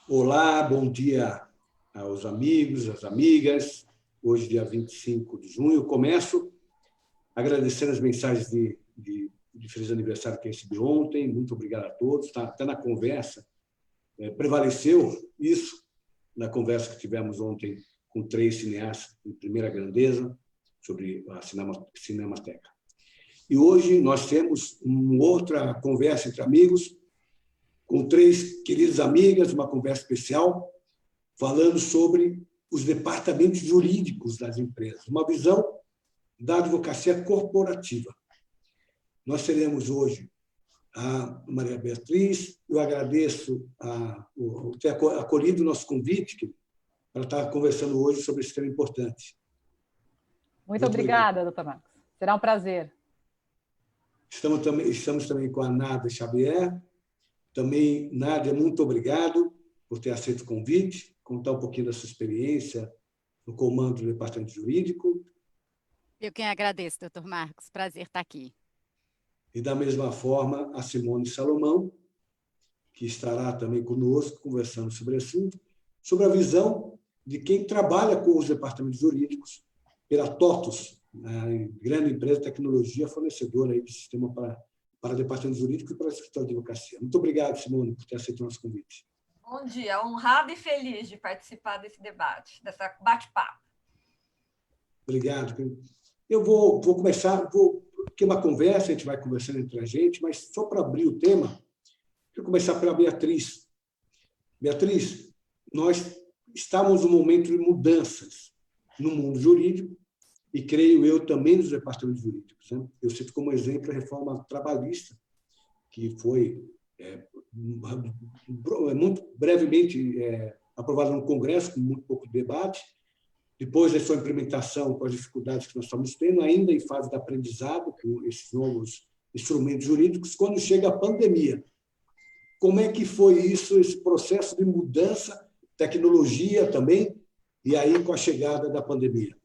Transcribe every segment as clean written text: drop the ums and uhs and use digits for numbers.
Olá, bom dia aos amigos, às amigas. Hoje, dia 25 de junho, eu começo agradecendo as mensagens de feliz aniversário que recebi ontem. Muito obrigado a todos. Está na conversa, prevaleceu isso na conversa que tivemos ontem com 3 cineastas de primeira grandeza sobre a Cinemateca. E hoje nós temos uma outra conversa entre amigos, com 3 queridas amigas, uma conversa especial, falando sobre os departamentos jurídicos das empresas, uma visão da advocacia corporativa. Nós teremos hoje a Maria Beatriz, eu agradeço ter acolhido o nosso convite para estar conversando hoje sobre esse tema importante. Muito obrigada, doutor Marcos. Será um prazer. Estamos também com a Nádia Xavier. Também, Nádia, muito obrigado por ter aceito o convite, contar um pouquinho da sua experiência no comando do departamento jurídico. Eu quem agradeço, doutor Marcos. Prazer estar aqui. E, da mesma forma, a Simone Salomão, que estará também conosco, conversando sobre o assunto, sobre a visão de quem trabalha com os departamentos jurídicos pela TOTUS, a grande empresa de tecnologia fornecedora aí de sistema para departamento jurídico e para o escritório de advocacia. Muito obrigado, Simone, por ter aceito o nosso convite. Bom dia, honrado e feliz de participar desse debate, dessa bate-papo. Obrigado. Eu vou começar, porque é uma conversa, a gente vai conversando entre a gente, mas só para abrir o tema, eu vou começar pela Beatriz. Beatriz, nós estamos num momento de mudanças no mundo jurídico, e creio eu também nos departamentos jurídicos. Né? Eu cito como exemplo a reforma trabalhista, que foi muito brevemente aprovada no Congresso, com muito pouco debate. Depois da sua implementação, com as dificuldades que nós estamos tendo, ainda em fase de aprendizado com esses novos instrumentos jurídicos, quando chega a pandemia. Como é que foi isso, esse processo de mudança, tecnologia também, e aí com a chegada da pandemia?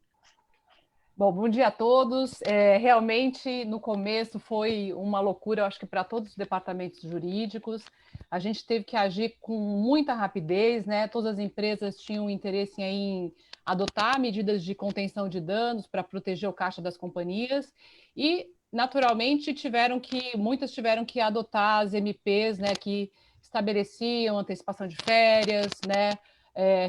Bom dia a todos. Realmente, no começo, foi uma loucura, eu acho que para todos os departamentos jurídicos. A gente teve que agir com muita rapidez, né? Todas as empresas tinham interesse em adotar medidas de contenção de danos para proteger o caixa das companhias e, naturalmente, muitas tiveram que adotar as MPs, né, que estabeleciam antecipação de férias, né?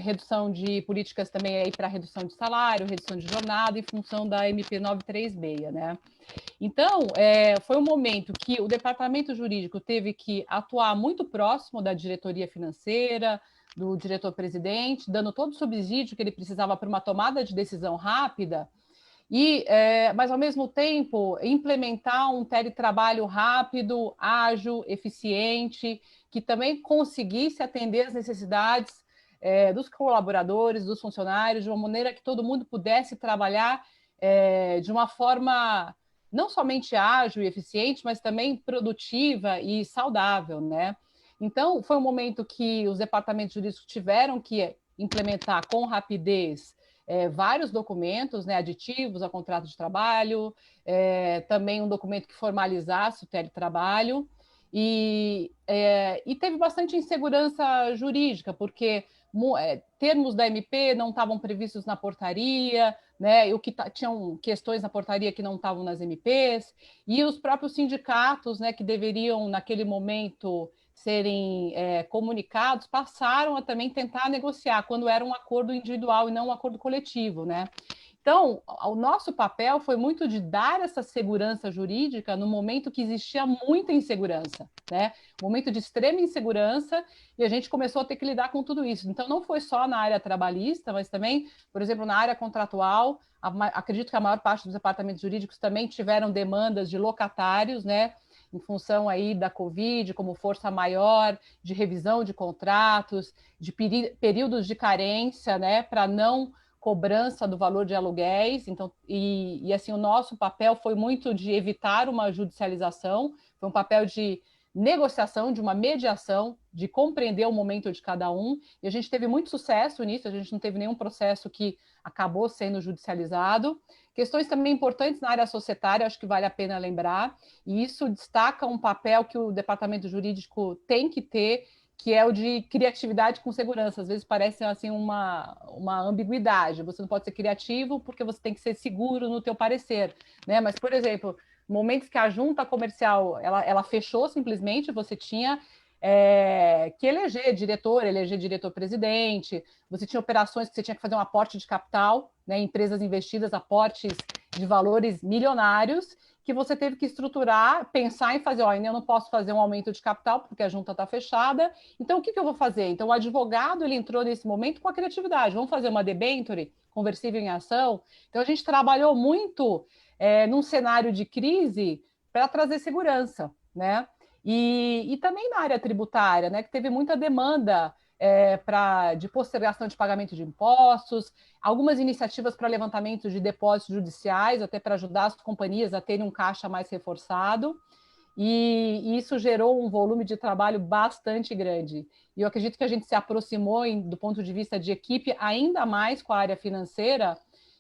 Redução de políticas também para redução de salário, redução de jornada, em função da MP 936, né? Então, foi um momento que o departamento jurídico teve que atuar muito próximo da diretoria financeira, do diretor-presidente, dando todo o subsídio que ele precisava para uma tomada de decisão rápida, mas, ao mesmo tempo, implementar um teletrabalho rápido, ágil, eficiente, que também conseguisse atender às necessidades dos colaboradores, dos funcionários, de uma maneira que todo mundo pudesse trabalhar de uma forma não somente ágil e eficiente, mas também produtiva e saudável, né? Então, foi um momento que os departamentos jurídicos tiveram que implementar com rapidez vários documentos, né, aditivos ao contrato de trabalho, também um documento que formalizasse o teletrabalho, e teve bastante insegurança jurídica, porque termos da MP não estavam previstos na portaria, né? Tinham questões na portaria que não estavam nas MPs, e os próprios sindicatos, né, que deveriam, naquele momento, serem comunicados, passaram a também tentar negociar, quando era um acordo individual e não um acordo coletivo, né? Então, o nosso papel foi muito de dar essa segurança jurídica no momento que existia muita insegurança, né? Um momento de extrema insegurança, e a gente começou a ter que lidar com tudo isso. Então, não foi só na área trabalhista, mas também, por exemplo, na área contratual. Acredito que a maior parte dos departamentos jurídicos também tiveram demandas de locatários, né? Em função aí da Covid, como força maior, de revisão de contratos, de períodos de carência, né? Para não cobrança do valor de aluguéis. Então, assim, o nosso papel foi muito de evitar uma judicialização, foi um papel de negociação, de uma mediação, de compreender o momento de cada um, e a gente teve muito sucesso nisso, a gente não teve nenhum processo que acabou sendo judicializado. Questões também importantes na área societária, acho que vale a pena lembrar, e isso destaca um papel que o departamento jurídico tem que ter, que é o de criatividade com segurança. Às vezes parece assim uma ambiguidade. Você não pode ser criativo porque você tem que ser seguro no teu parecer, né? Mas, por exemplo, momentos que a junta comercial ela fechou simplesmente, você tinha que eleger diretor-presidente, você tinha operações que você tinha que fazer um aporte de capital, né? Empresas investidas, aportes de valores milionários, que você teve que estruturar, pensar em fazer, ó, eu não posso fazer um aumento de capital porque a junta está fechada, então o que eu vou fazer? Então o advogado ele entrou nesse momento com a criatividade, vamos fazer uma debenture conversível em ação. Então a gente trabalhou muito num cenário de crise para trazer segurança, né? E também na área tributária, né, que teve muita demanda de postergação de pagamento de impostos, algumas iniciativas para levantamento de depósitos judiciais, até para ajudar as companhias a terem um caixa mais reforçado, e isso gerou um volume de trabalho bastante grande. E eu acredito que a gente se aproximou, do ponto de vista de equipe, ainda mais com a área financeira,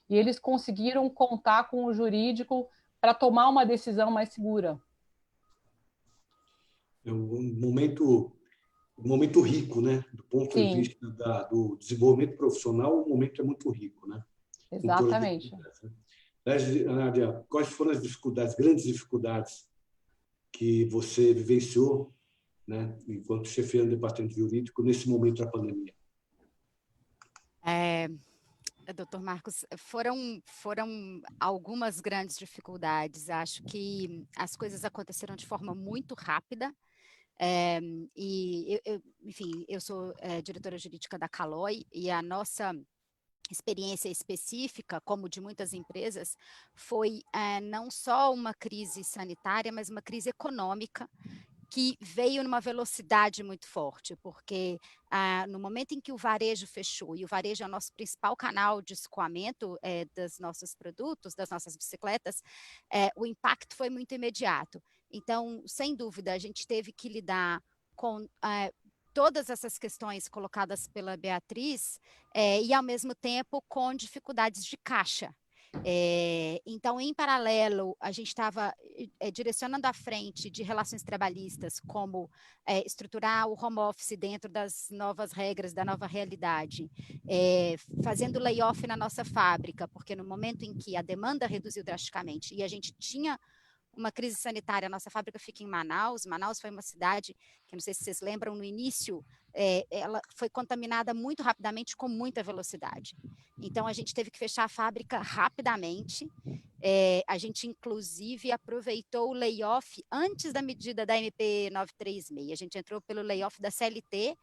e eles conseguiram contar com o jurídico para tomar uma decisão mais segura. É um momento rico, né? Do ponto de Sim. vista do desenvolvimento profissional, o momento é muito rico, né? Exatamente. Nádia, quais foram as dificuldades, grandes dificuldades que você vivenciou, né, enquanto chefiando o departamento jurídico nesse momento da pandemia? Doutor Marcos, foram algumas grandes dificuldades. Acho que as coisas aconteceram de forma muito rápida. Enfim, eu sou diretora jurídica da Caloi e a nossa experiência específica, como de muitas empresas, foi não só uma crise sanitária, mas uma crise econômica que veio numa velocidade muito forte, porque no momento em que o varejo fechou, e o varejo é o nosso principal canal de escoamento dos nossos produtos, das nossas bicicletas, o impacto foi muito imediato. Então, sem dúvida, a gente teve que lidar com todas essas questões colocadas pela Beatriz e, ao mesmo tempo, com dificuldades de caixa. Então, em paralelo, a gente estava direcionando à frente de relações trabalhistas, como estruturar o home office dentro das novas regras, da nova realidade, fazendo layoff na nossa fábrica, porque no momento em que a demanda reduziu drasticamente e a gente tinha uma crise sanitária, a nossa fábrica fica em Manaus. Manaus foi uma cidade que, não sei se vocês lembram, no início, ela foi contaminada muito rapidamente, com muita velocidade. Então, a gente teve que fechar a fábrica rapidamente. A gente, inclusive, aproveitou o layoff antes da medida da MP 936. A gente entrou pelo layoff da CLT,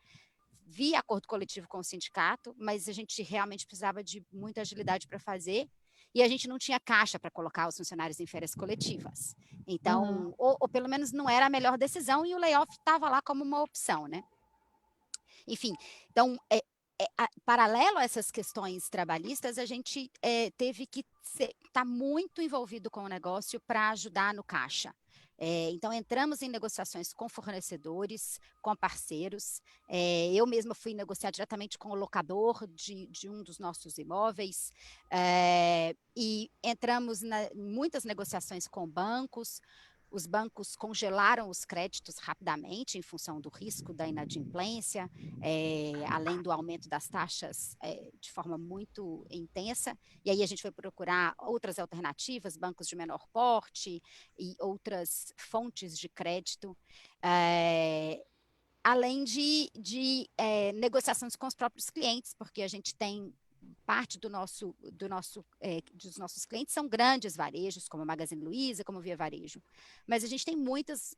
via acordo coletivo com o sindicato, mas a gente realmente precisava de muita agilidade para fazer. E a gente não tinha caixa para colocar os funcionários em férias coletivas. Então, ou pelo menos não era a melhor decisão, e o layoff estava lá como uma opção, né? Enfim, então, paralelo a essas questões trabalhistas, a gente teve que estar muito envolvido com o negócio para ajudar no caixa. Então, entramos em negociações com fornecedores, com parceiros. Eu mesma fui negociar diretamente com o locador de um dos nossos imóveis, e entramos em muitas negociações com bancos. Os bancos congelaram os créditos rapidamente em função do risco da inadimplência, além do aumento das taxas de forma muito intensa. E aí a gente foi procurar outras alternativas, bancos de menor porte e outras fontes de crédito, além de negociações com os próprios clientes, porque a gente tem parte dos nossos clientes são grandes varejos, como a Magazine Luiza, como Via Varejo. Mas a gente tem muitas,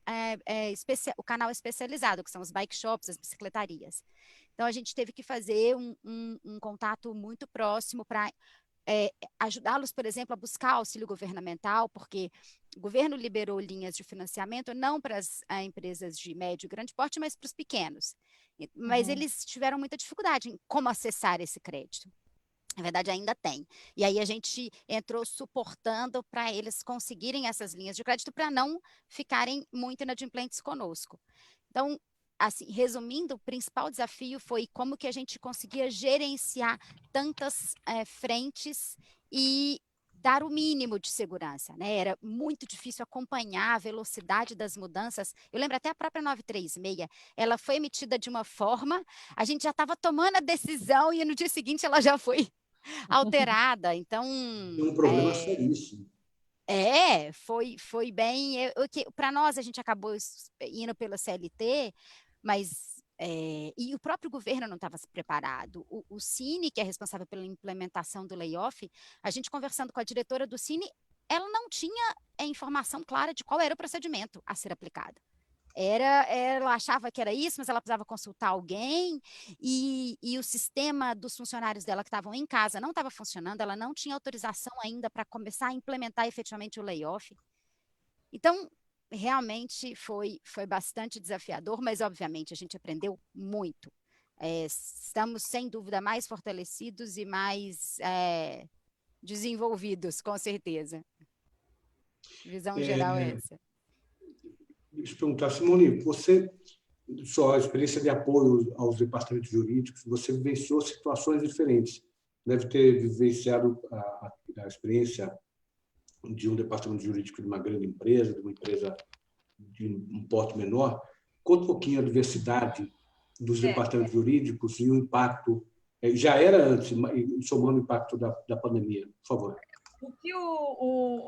o canal especializado, que são os bike shops, as bicicletarias. Então, a gente teve que fazer um contato muito próximo para ajudá-los, por exemplo, a buscar auxílio governamental, porque o governo liberou linhas de financiamento não para as empresas de médio e grande porte, mas para os pequenos. Mas eles tiveram muita dificuldade em como acessar esse crédito. Na verdade, ainda tem. E aí a gente entrou suportando para eles conseguirem essas linhas de crédito para não ficarem muito inadimplentes conosco. Então, assim, resumindo, o principal desafio foi como que a gente conseguia gerenciar tantas frentes e dar o mínimo de segurança, né? Era muito difícil acompanhar a velocidade das mudanças. Eu lembro até a própria 936, ela foi emitida de uma forma, a gente já estava tomando a decisão e no dia seguinte ela já foi alterada. Então, Tem um problema seríssimo. foi bem. Para nós, a gente acabou indo pela CLT, mas. E o próprio governo não estava preparado. O Cine, que é responsável pela implementação do layoff, a gente conversando com a diretora do Cine, ela não tinha a informação clara de qual era o procedimento a ser aplicado. Ela achava que era isso, mas ela precisava consultar alguém, e o sistema dos funcionários dela que estavam em casa não estava funcionando, ela não tinha autorização ainda para começar a implementar efetivamente o layoff. Então, realmente foi bastante desafiador, mas, obviamente, a gente aprendeu muito. Estamos, sem dúvida, mais fortalecidos e mais desenvolvidos, com certeza. Visão geral é essa. Deixa eu perguntar, Simone, você, sua experiência de apoio aos departamentos jurídicos, você vivenciou situações diferentes. Deve ter vivenciado a experiência de um departamento jurídico de uma grande empresa, de uma empresa de um porte menor. Conta um pouquinho a diversidade dos departamentos jurídicos e o impacto. Já era antes, somando o impacto da pandemia. Por favor.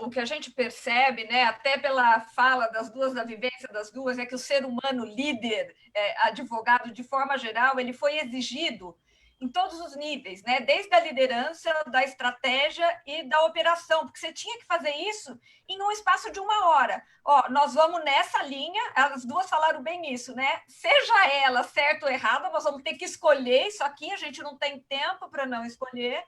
O que a gente percebe, né, até pela fala das duas, da vivência das duas, é que o ser humano líder, advogado, de forma geral, ele foi exigido em todos os níveis, né? Desde a liderança, da estratégia e da operação, porque você tinha que fazer isso em um espaço de 1 hora. Nós vamos nessa linha, as duas falaram bem isso, né? Seja ela certa ou errada, nós vamos ter que escolher isso aqui, a gente não tem tempo para não escolher,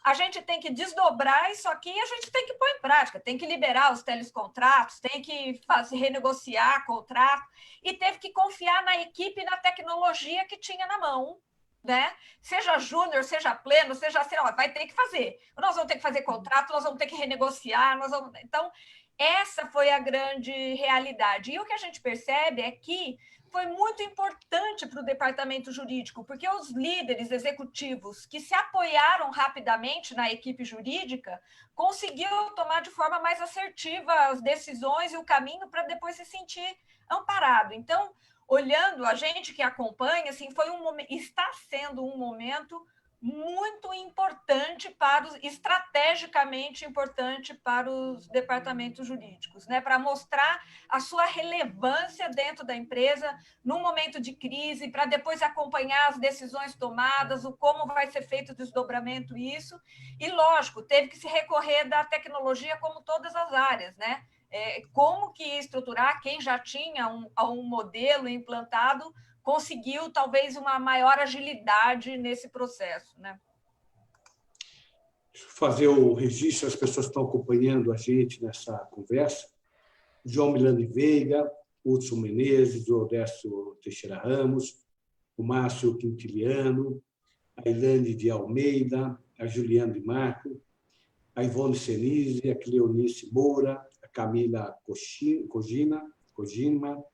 a gente tem que desdobrar isso aqui e a gente tem que pôr em prática, tem que liberar os telecontratos, tem que renegociar contrato, e teve que confiar na equipe e na tecnologia que tinha na mão, né? Seja júnior, seja pleno, seja assim, vai ter que fazer. Nós vamos ter que fazer contrato, nós vamos ter que renegociar, Então, essa foi a grande realidade. E o que a gente percebe é que foi muito importante para o departamento jurídico, porque os líderes executivos que se apoiaram rapidamente na equipe jurídica conseguiram tomar de forma mais assertiva as decisões e o caminho para depois se sentir amparado. Então, olhando a gente que acompanha, assim, está sendo um momento muito importante estrategicamente importante para os departamentos jurídicos, né? Para mostrar a sua relevância dentro da empresa num momento de crise, para depois acompanhar as decisões tomadas, como vai ser feito o desdobramento, isso. E, lógico, teve que se recorrer da tecnologia como todas as áreas, né? Como que estruturar, quem já tinha um modelo implantado, conseguiu talvez uma maior agilidade nesse processo, né? Deixa eu fazer o registro, as pessoas que estão acompanhando a gente nessa conversa. João Milani Veiga, Hudson Menezes, o Odécio Teixeira Ramos, o Márcio Quintiliano, a Ilane de Almeida, a Juliana de Marco, a Ivone Senise, a Cleonice Moura, a Camila Kojima,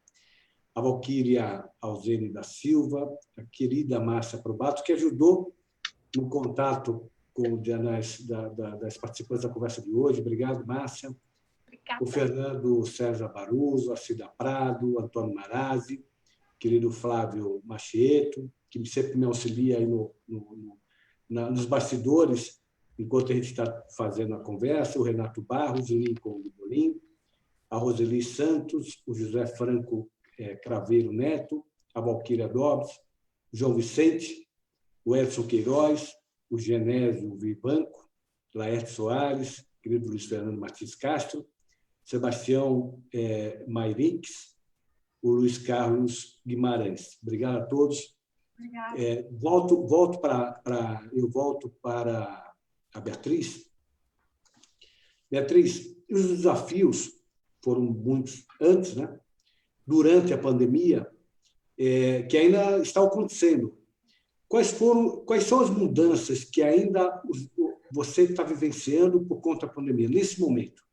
a Valquíria Alzene da Silva, a querida Márcia Probato, que ajudou no contato das participantes da conversa de hoje. Obrigado, Márcia. Obrigada. O Fernando César Baruso, a Cida Prado, Antônio Marazzi, querido Flávio Machieto, que sempre me auxilia aí nos bastidores, enquanto a gente está fazendo a conversa, o Renato Barros, o Lincoln Bolim, a Roseli Santos, o José Franco Craveiro Neto, a Valquíria Dobbs, o João Vicente, o Edson Queiroz, o Genésio Vivanco, Laerte Soares, querido Luiz Fernando Martins Castro, Sebastião Mairinques, o Luiz Carlos Guimarães. Obrigado a todos. Obrigada. Eu volto para a Beatriz. Beatriz, os desafios foram muitos antes, né? Durante a pandemia, que ainda está acontecendo. Quais são as mudanças que ainda você está vivenciando por conta da pandemia, nesse momento?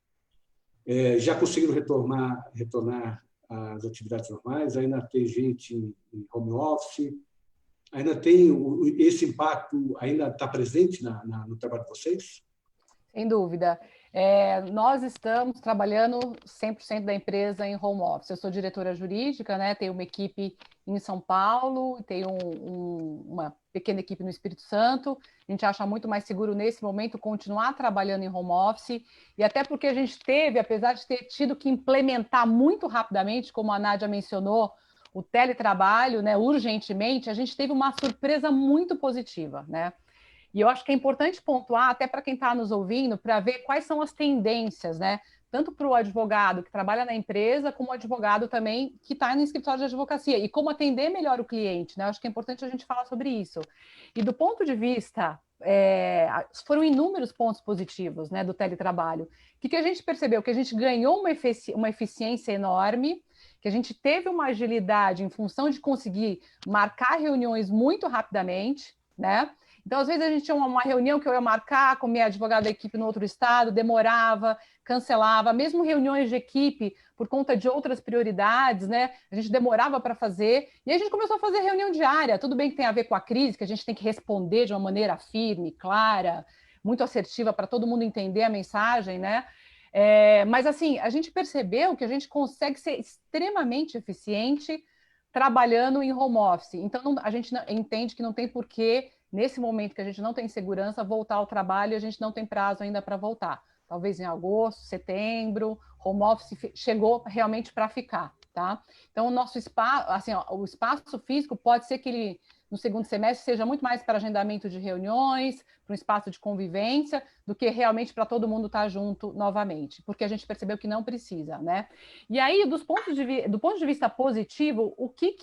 Já conseguiram retornar às atividades normais? Ainda tem gente em home office? Ainda tem esse impacto, ainda está presente no trabalho de vocês? Sem dúvida. Nós estamos trabalhando 100% da empresa em home office. Eu sou diretora jurídica, né? Tenho uma equipe em São Paulo, tenho uma pequena equipe no Espírito Santo. A gente acha muito mais seguro, nesse momento, continuar trabalhando em home office. E até porque a gente teve, apesar de ter tido que implementar muito rapidamente, como a Nádia mencionou, o teletrabalho, né, urgentemente, a gente teve uma surpresa muito positiva, né? E eu acho que é importante pontuar, até para quem está nos ouvindo, para ver quais são as tendências, né? Tanto para o advogado que trabalha na empresa, como o advogado também que está no escritório de advocacia, e como atender melhor o cliente, né? Eu acho que é importante a gente falar sobre isso. E do ponto de vista, foram inúmeros pontos positivos, né, do teletrabalho. O que a gente percebeu? Que a gente ganhou uma eficiência enorme, que a gente teve uma agilidade em função de conseguir marcar reuniões muito rapidamente, né? Então, às vezes, a gente tinha uma reunião que eu ia marcar com minha advogada da equipe no outro estado, demorava, cancelava, mesmo reuniões de equipe, por conta de outras prioridades, né? A gente demorava para fazer, e aí a gente começou a fazer reunião diária. Tudo bem que tem a ver com a crise, que a gente tem que responder de uma maneira firme, clara, muito assertiva, para todo mundo entender a mensagem, né? Mas, assim, a gente percebeu que a gente consegue ser extremamente eficiente trabalhando em home office. Então, a gente entende que não tem porquê, nesse momento que a gente não tem segurança, voltar ao trabalho e a gente não tem prazo ainda para voltar. Talvez em agosto, setembro, home office chegou realmente para ficar, tá? Então, o nosso espaço, assim, o espaço físico pode ser que ele, no segundo semestre, seja muito mais para agendamento de reuniões, para um espaço de convivência, do que realmente para todo mundo estar junto novamente, porque a gente percebeu que não precisa, né? E aí, do ponto de vista positivo, o que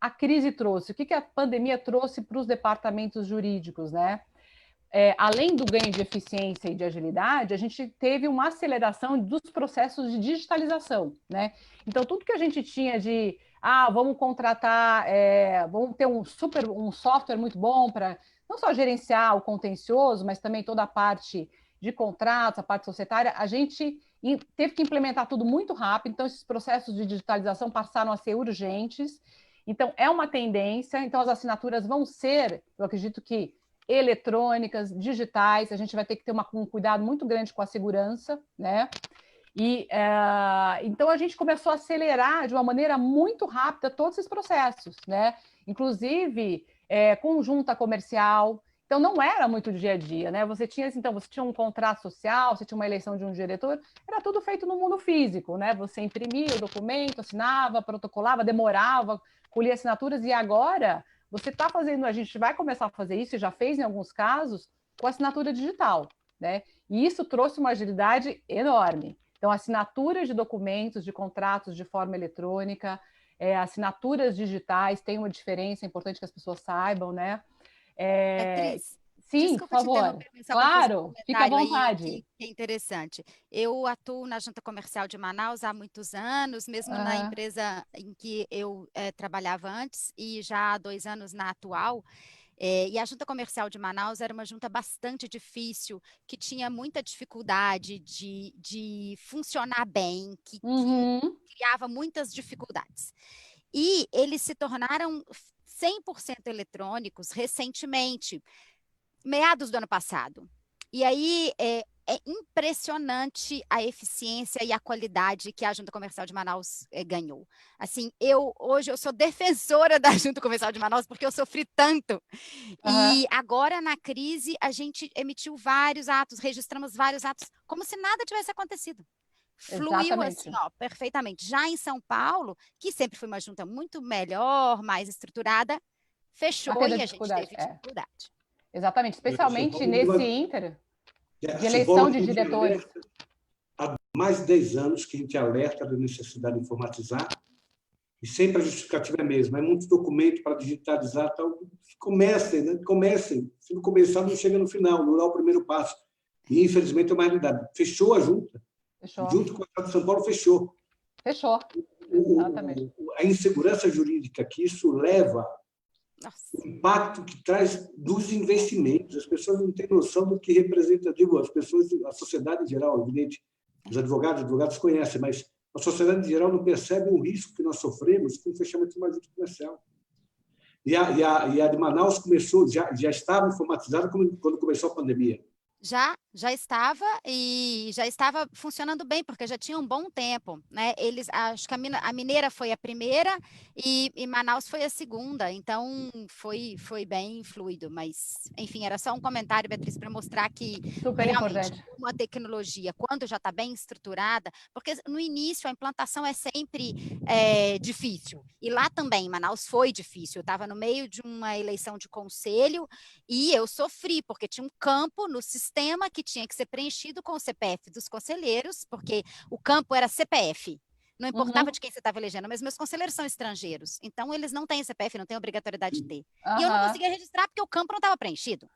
a crise trouxe, o que a pandemia trouxe para os departamentos jurídicos, né? Além do ganho de eficiência e de agilidade, a gente teve uma aceleração dos processos de digitalização, né? Então, tudo que a gente tinha de, vamos contratar, vamos ter um software muito bom para não só gerenciar o contencioso, mas também toda a parte de contratos, a parte societária, a gente teve que implementar tudo muito rápido, então esses processos de digitalização passaram a ser urgentes. Então, é uma tendência, então as assinaturas vão ser, eu acredito que, eletrônicas, digitais, a gente vai ter que ter um cuidado muito grande com a segurança, né? E então a gente começou a acelerar de uma maneira muito rápida todos esses processos, né? Inclusive conjunta comercial. Então não era muito dia a dia, né? Você tinha um contrato social, você tinha uma eleição de um diretor, era tudo feito no mundo físico, né? Você imprimia o documento, assinava, protocolava, demorava, colhia assinaturas, e agora você está fazendo, a gente vai começar a fazer isso, e já fez em alguns casos, com assinatura digital, né? E isso trouxe uma agilidade enorme. Então, assinaturas de documentos, de contratos de forma eletrônica, assinaturas digitais, tem uma diferença, é importante que as pessoas saibam, né? Beatriz, Sim, desculpa por favor. Claro, fica à vontade. Que é interessante. Eu atuo na Junta Comercial de Manaus há muitos anos, mesmo na empresa em que eu trabalhava antes, e já há 2 anos na atual. E a Junta Comercial de Manaus era uma junta bastante difícil, que tinha muita dificuldade de funcionar bem, que criava muitas dificuldades. E eles se tornaram 100% eletrônicos recentemente, meados do ano passado. E aí é impressionante a eficiência e a qualidade que a Junta Comercial de Manaus ganhou. Assim, hoje eu sou defensora da Junta Comercial de Manaus porque eu sofri tanto. E agora, na crise, a gente emitiu vários atos, registramos vários atos, como se nada tivesse acontecido. Fluiu assim, perfeitamente. Já em São Paulo, que sempre foi uma junta muito melhor, mais estruturada, fechou e a gente teve dificuldade. Exatamente, especialmente nesse ínter de eleição de diretores. Há mais de 10 anos que a gente alerta da necessidade de informatizar, e sempre a justificativa é a mesma. É muito documento para digitalizar. Tal. Comecem, né? Comecem. Se não começar, não chega no final, não dá o primeiro passo. E, infelizmente, é uma realidade. Fechou a junta. Junto com o Estado de São Paulo, fechou. Fechou. Exatamente. A insegurança jurídica que isso leva, o impacto que traz dos investimentos. As pessoas não têm noção do que representa, digo, as pessoas, a sociedade em geral, evidente, os advogados conhecem, mas a sociedade em geral não percebe o risco que nós sofremos com o fechamento de uma junta comercial. E a de Manaus começou, já estava informatizada quando começou a pandemia. Já estava e já estava funcionando bem, porque já tinha um bom tempo, né? Acho que a Mineira foi a primeira e Manaus foi a segunda, então foi bem fluido, mas enfim, era só um comentário, Beatriz, para mostrar que Super realmente importante. uma tecnologia, quando já está bem estruturada, porque no início a implantação é sempre difícil, e lá também, Manaus foi difícil, eu estava no meio de uma eleição de conselho e eu sofri, porque tinha um campo no sistema que tinha que ser preenchido com o CPF dos conselheiros, porque o campo era CPF. Não importava de quem você estava elegendo, mas meus conselheiros são estrangeiros. Então, eles não têm CPF, não têm obrigatoriedade de ter. E eu não conseguia registrar porque o campo não estava preenchido.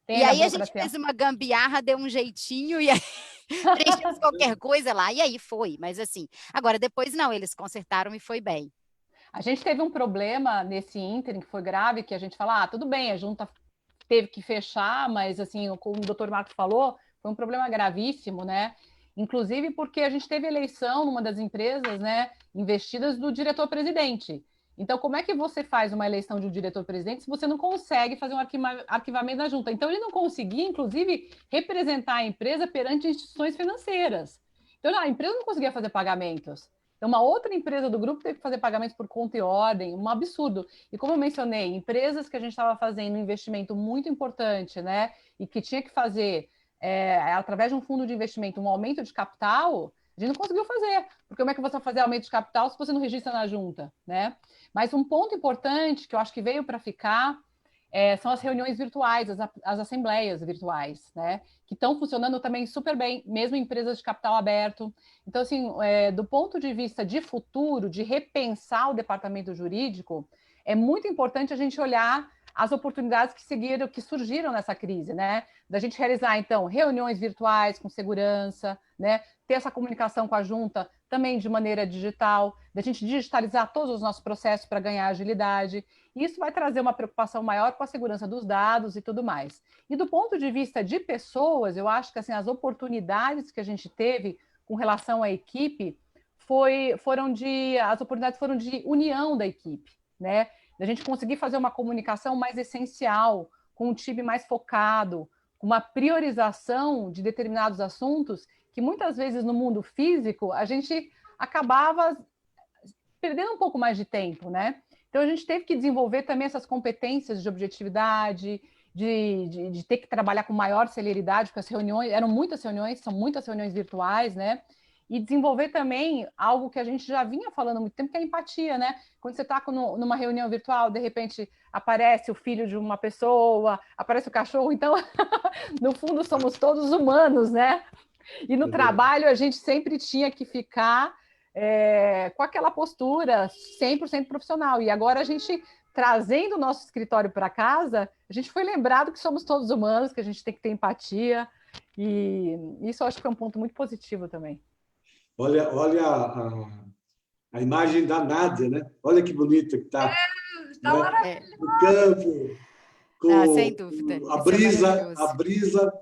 Tem E a aí a gente burocracia. fez uma gambiarra, deu um jeitinho e aí preenchemos qualquer coisa lá. E aí foi. Mas assim, agora depois não, eles consertaram e foi bem. A gente teve um problema nesse ínterim que foi grave, que a gente fala, tudo bem, a junta teve que fechar, mas assim, como o doutor Marcos falou, foi um problema gravíssimo, né? Inclusive porque a gente teve eleição numa das empresas, né, investidas do diretor-presidente. Então, como é que você faz uma eleição de um diretor-presidente se você não consegue fazer um arquivamento da junta? Então, ele não conseguia, inclusive, representar a empresa perante instituições financeiras. Então, a empresa não conseguia fazer pagamentos. Então, uma outra empresa do grupo teve que fazer pagamentos por conta e ordem, um absurdo. E como eu mencionei, empresas que a gente estava fazendo um investimento muito importante, né, e que tinha que fazer, através de um fundo de investimento, um aumento de capital, a gente não conseguiu fazer. Porque como é que você vai fazer aumento de capital se você não registra na junta, né? Mas um ponto importante que eu acho que veio para ficar são as reuniões virtuais, as assembleias virtuais, né? Que estão funcionando também super bem, mesmo em empresas de capital aberto. Então, assim, do ponto de vista de futuro, de repensar o departamento jurídico, é muito importante a gente olhar as oportunidades que surgiram nessa crise, né? Da gente realizar, então, reuniões virtuais com segurança, né? Ter essa comunicação com a junta também de maneira digital, da gente digitalizar todos os nossos processos para ganhar agilidade. Isso vai trazer uma preocupação maior com a segurança dos dados e tudo mais. E do ponto de vista de pessoas, eu acho que assim, as oportunidades que a gente teve com relação à equipe as oportunidades foram de união da equipe, né? Da gente conseguir fazer uma comunicação mais essencial, com um time mais focado, com uma priorização de determinados assuntos que muitas vezes no mundo físico a gente acabava perdendo um pouco mais de tempo, né? Então a gente teve que desenvolver também essas competências de objetividade, de ter que trabalhar com maior celeridade, porque as reuniões eram muitas reuniões, são muitas reuniões virtuais, né? E desenvolver também algo que a gente já vinha falando há muito tempo, que é a empatia, né? Quando você está numa reunião virtual, de repente aparece o filho de uma pessoa, aparece o cachorro, então, no fundo, somos todos humanos, né? E no trabalho a gente sempre tinha que ficar com aquela postura 100% profissional. E agora a gente, trazendo o nosso escritório para casa, a gente foi lembrado que somos todos humanos, que a gente tem que ter empatia. E isso eu acho que é um ponto muito positivo também. Olha a imagem da Nádia, né? Olha que bonita que está. Tá maravilhoso. No campo, com sem dúvida. a brisa.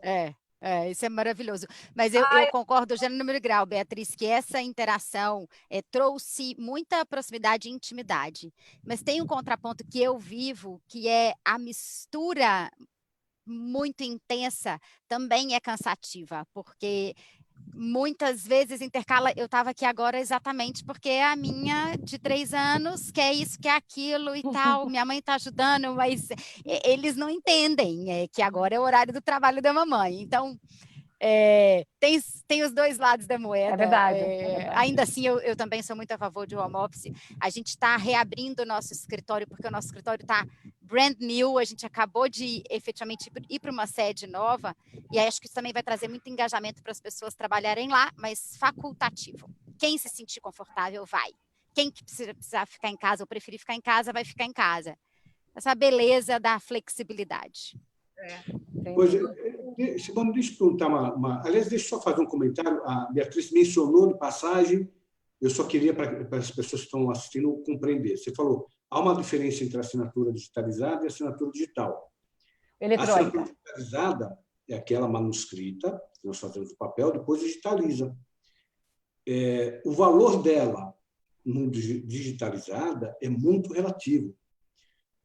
Isso é maravilhoso. Mas eu concordo, já no número grau, Beatriz, que essa interação trouxe muita proximidade e intimidade. Mas tem um contraponto que eu vivo, que é a mistura muito intensa, também é cansativa, porque muitas vezes intercala, eu estava aqui agora exatamente porque a minha de 3 anos quer isso, quer aquilo e tal, minha mãe está ajudando, mas eles não entendem que agora é o horário do trabalho da mamãe, então tem os dois lados da moeda. É verdade. Ainda assim, eu também sou muito a favor de home office. A gente está reabrindo o nosso escritório, porque o nosso escritório está brand new, a gente acabou de efetivamente ir para uma sede nova, e acho que isso também vai trazer muito engajamento para as pessoas trabalharem lá, mas facultativo. Quem se sentir confortável, vai. Quem que precisar ficar em casa ou preferir ficar em casa, vai ficar em casa. Essa beleza da flexibilidade. Pois, Simone, deixa eu perguntar aliás, deixa eu só fazer um comentário. A Beatriz mencionou de passagem, eu só queria, para as pessoas que estão assistindo, compreender. Você falou, há uma diferença entre a assinatura digitalizada e a assinatura digital. Eletrônica. A assinatura digitalizada é aquela manuscrita, que nós fazemos no papel, depois digitaliza. O valor dela, no digitalizada, é muito relativo.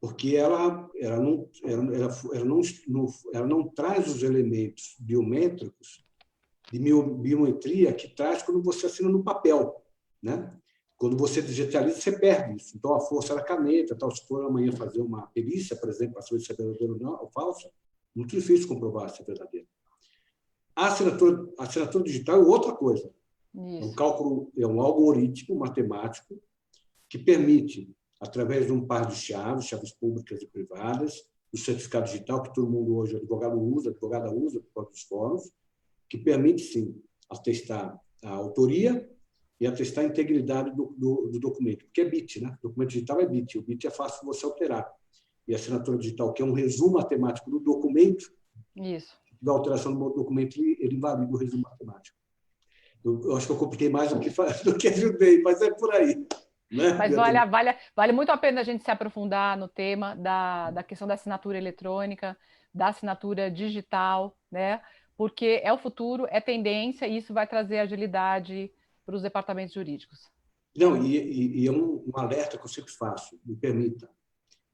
porque ela não traz os elementos biométricos de biometria que traz quando você assina no papel, né? Quando você digitaliza, você perde isso. Então, a força da caneta, tal, se for amanhã fazer uma perícia, por exemplo, para saber se é verdadeiro ou não, ou falsa, muito difícil comprovar se é verdadeiro. A assinatura digital é outra coisa. Isso. É um cálculo, é um algoritmo matemático que permite, através de um par de chaves públicas e privadas, o certificado digital que todo mundo hoje, advogada usa por causa dos fóruns, que permite, sim, atestar a autoria e atestar a integridade do documento, porque é bit, né? O documento digital é bit, o bit é fácil de você alterar. E a assinatura digital, que é um resumo matemático do documento, Isso. da alteração do documento, ele invalida o resumo matemático. Eu acho que eu compliquei mais do que ajudei, mas é por aí. Né? Mas vale muito a pena a gente se aprofundar no tema da questão da assinatura eletrônica, da assinatura digital, né? Porque é o futuro, é tendência, e isso vai trazer agilidade para os departamentos jurídicos. Não, e é um alerta que eu sempre faço, me permita.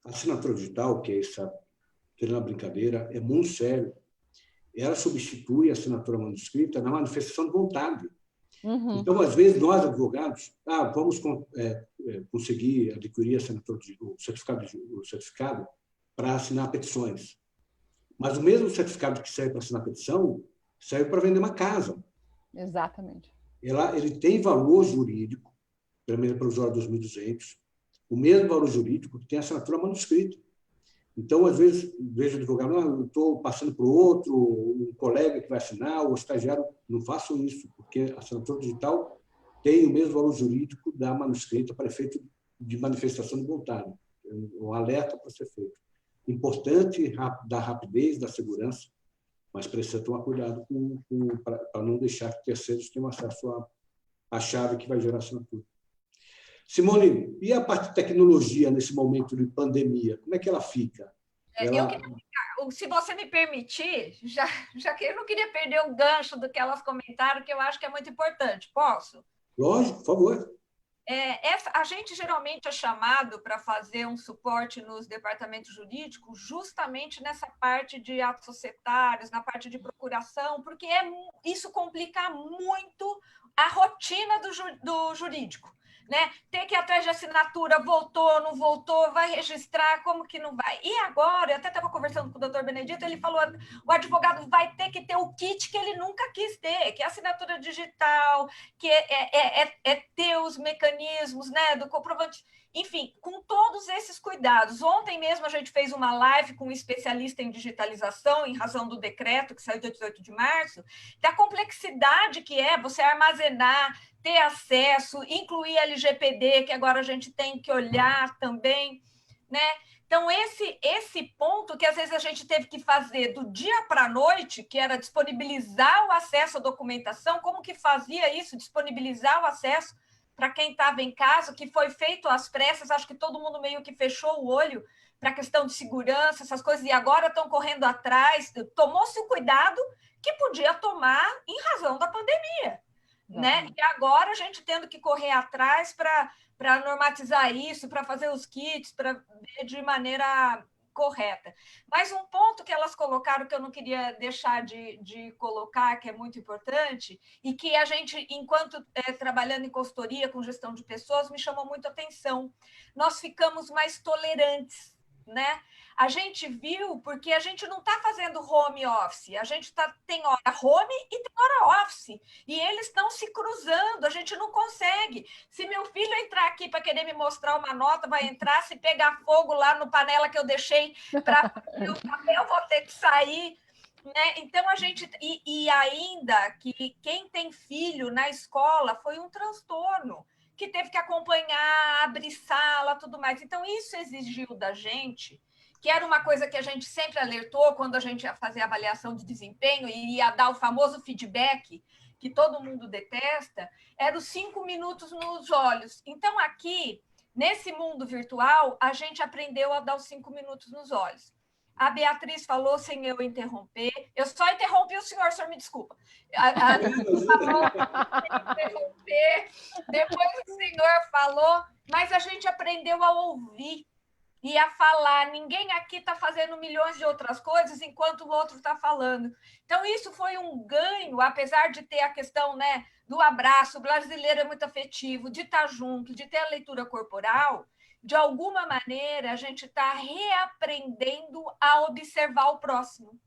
A assinatura digital, que é essa pequena brincadeira, é muito sério. Ela substitui a assinatura manuscrita na manifestação de vontade. Uhum. Então, às vezes, nós, advogados, vamos conseguir adquirir o certificado para assinar petições. Mas o mesmo certificado que serve para assinar petição serve para vender uma casa. Exatamente. Ele tem valor jurídico, pelo menos para o usuário 2.200, o mesmo valor jurídico que tem a assinatura manuscrita. Então, às vezes, vejo o advogado, eu estou passando para o outro, um colega que vai assinar, o estagiário, não façam isso, porque a assinatura digital tem o mesmo valor jurídico da manuscrita para efeito de manifestação de vontade. Um alerta para ser feito. Importante da rapidez, da segurança, mas precisa tomar cuidado para não deixar que terceiros tenham acesso à chave que vai gerar assinatura. Simone, e a parte de tecnologia nesse momento de pandemia, como é que ela fica? Eu queria, se você me permitir, já que eu não queria perder o gancho do que elas comentaram, que eu acho que é muito importante. Posso? Lógico, por favor. A gente geralmente é chamado para fazer um suporte nos departamentos jurídicos justamente nessa parte de atos societários, na parte de procuração, porque isso complica muito a rotina do jurídico. Né? Ter que ir atrás de assinatura, voltou, não voltou, vai registrar, como que não vai? E agora, eu até estava conversando com o doutor Benedito, ele falou o advogado vai ter que ter o kit que ele nunca quis ter, que é a assinatura digital, que é ter os mecanismos, né, do comprovante, enfim, com todos esses cuidados. Ontem mesmo a gente fez uma live com um especialista em digitalização, em razão do decreto que saiu dia 18 de março, da complexidade que é você armazenar, ter acesso, incluir LGPD, que agora a gente tem que olhar também, né? Então, esse ponto que às vezes a gente teve que fazer do dia para a noite, que era disponibilizar o acesso à documentação, como que fazia isso, disponibilizar o acesso para quem estava em casa, que foi feito às pressas, acho que todo mundo meio que fechou o olho para a questão de segurança, essas coisas, e agora estão correndo atrás, tomou-se o cuidado que podia tomar em razão da pandemia. Né? E agora a gente tendo que correr atrás para normatizar isso, para fazer os kits, para ver de maneira correta. Mas um ponto que elas colocaram que eu não queria deixar de colocar, que é muito importante, e que a gente, enquanto trabalhando em consultoria com gestão de pessoas, me chamou muito a atenção. Nós ficamos mais tolerantes, né? A gente viu, porque a gente não está fazendo home office, a gente tem hora home e tem hora office, e eles estão se cruzando, a gente não consegue. Se meu filho entrar aqui para querer me mostrar uma nota, vai entrar, se pegar fogo lá no panela que eu deixei para fazer o papel, vou ter que sair. Né? Então, a gente... E ainda que quem tem filho na escola foi um transtorno, que teve que acompanhar, abrir sala, tudo mais. Então, isso exigiu da gente, que era uma coisa que a gente sempre alertou quando a gente ia fazer avaliação de desempenho e ia dar o famoso feedback, que todo mundo detesta, era os 5 minutos nos olhos. Então, aqui, nesse mundo virtual, a gente aprendeu a dar os 5 minutos nos olhos. A Beatriz falou sem eu interromper. Eu só interrompi o senhor me desculpa. A falou sem interromper. Depois o senhor falou, mas a gente aprendeu a ouvir. e a falar. Ninguém aqui está fazendo milhões de outras coisas enquanto o outro está falando. Então, isso foi um ganho, apesar de ter a questão, né, do abraço. O brasileiro é muito afetivo, de estar junto, de ter a leitura corporal. De alguma maneira, a gente está reaprendendo a observar o próximo.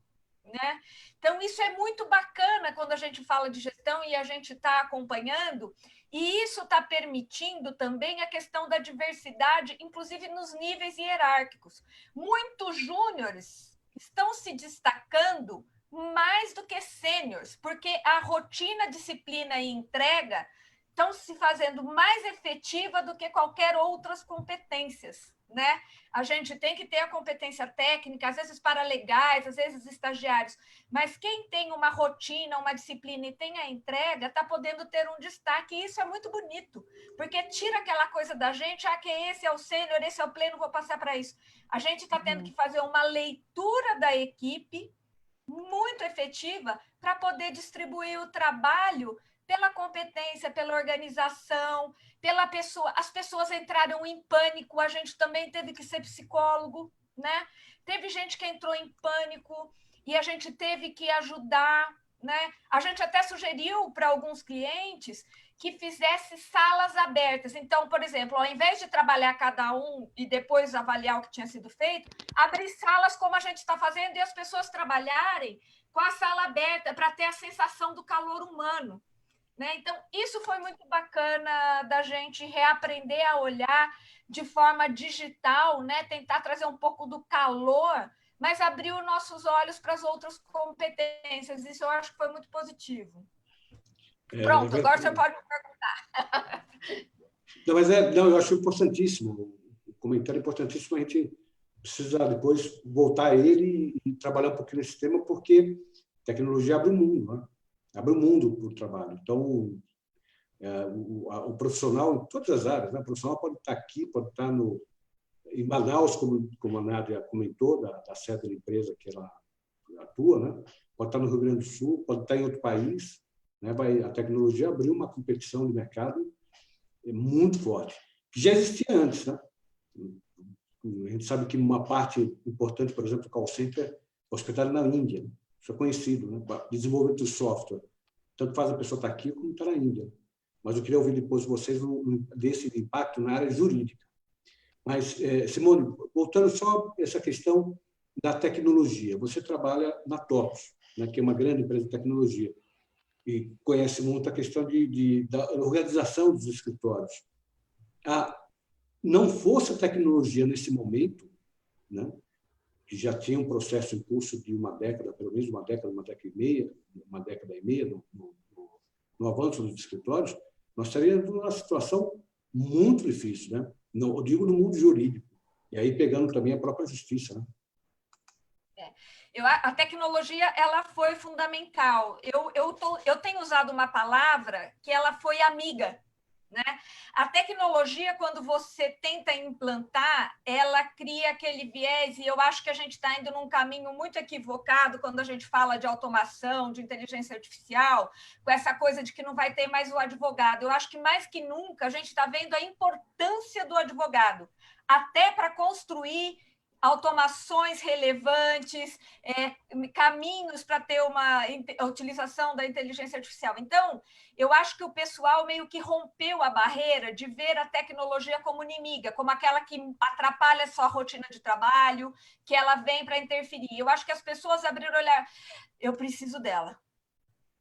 Né? Então, isso é muito bacana quando a gente fala de gestão e a gente está acompanhando, e isso está permitindo também a questão da diversidade, inclusive nos níveis hierárquicos. Muitos júniores estão se destacando mais do que sêniores, porque a rotina, disciplina e entrega estão se fazendo mais efetiva do que qualquer outras competências. Né? A gente tem que ter a competência técnica, às vezes paralegais, às vezes estagiários, mas quem tem uma rotina, uma disciplina e tem a entrega, está podendo ter um destaque, e isso é muito bonito, porque tira aquela coisa da gente, que esse é o sênior, esse é o pleno, vou passar para isso. A gente está tendo que fazer uma leitura da equipe muito efetiva para poder distribuir o trabalho pela competência, pela organização, pela pessoa. As pessoas entraram em pânico, a gente também teve que ser psicólogo, né? Teve gente que entrou em pânico e a gente teve que ajudar, né? A gente até sugeriu para alguns clientes que fizesse salas abertas. Então, por exemplo, ao invés de trabalhar cada um e depois avaliar o que tinha sido feito, abrir salas como a gente está fazendo e as pessoas trabalharem com a sala aberta para ter a sensação do calor humano. Né? Então, isso foi muito bacana da gente reaprender a olhar de forma digital, né? Tentar trazer um pouco do calor, mas abrir os nossos olhos para as outras competências. Isso eu acho que foi muito positivo. Pronto, agora você pode me perguntar. Não, mas não, eu acho importantíssimo, o comentário é importantíssimo, a gente precisa depois voltar a ele e trabalhar um pouquinho nesse tema, porque a tecnologia abre o mundo, né? Abre o mundo para o trabalho. Então, o profissional, em todas as áreas, né? O profissional pode estar aqui, pode estar em Manaus, como a Nádia comentou, da sede da empresa que ela atua, né? Pode estar no Rio Grande do Sul, pode estar em outro país. Né? A tecnologia abriu uma competição de mercado muito forte, que já existia antes. Né? A gente sabe que uma parte importante, por exemplo, do call center hospedado na Índia. Isso é conhecido, né? Desenvolvimento de software. Tanto faz a pessoa estar aqui como está na Índia. Mas eu queria ouvir depois de vocês desse impacto na área jurídica. Mas, Simone, voltando só a essa questão da tecnologia. Você trabalha na TOTVS, né, que é uma grande empresa de tecnologia, e conhece muito a questão da organização dos escritórios. Não fosse a tecnologia nesse momento, né, que já tinha um processo em curso de uma década, pelo menos uma década e meia no avanço dos escritórios, nós estaríamos numa situação muito difícil, né? Eu digo no mundo jurídico, e aí pegando também a própria justiça. Né? A tecnologia ela foi fundamental. Eu tenho usado uma palavra que ela foi amiga. Né? A tecnologia, quando você tenta implantar, ela cria aquele viés, e eu acho que a gente está indo num caminho muito equivocado quando a gente fala de automação, de inteligência artificial, com essa coisa de que não vai ter mais o advogado. Eu acho que mais que nunca a gente está vendo a importância do advogado, até para construir automações relevantes, caminhos para ter uma utilização da inteligência artificial. Então, eu acho que o pessoal meio que rompeu a barreira de ver a tecnologia como inimiga, como aquela que atrapalha a sua rotina de trabalho, que ela vem para interferir. Eu acho que as pessoas abriram o olhar, eu preciso dela.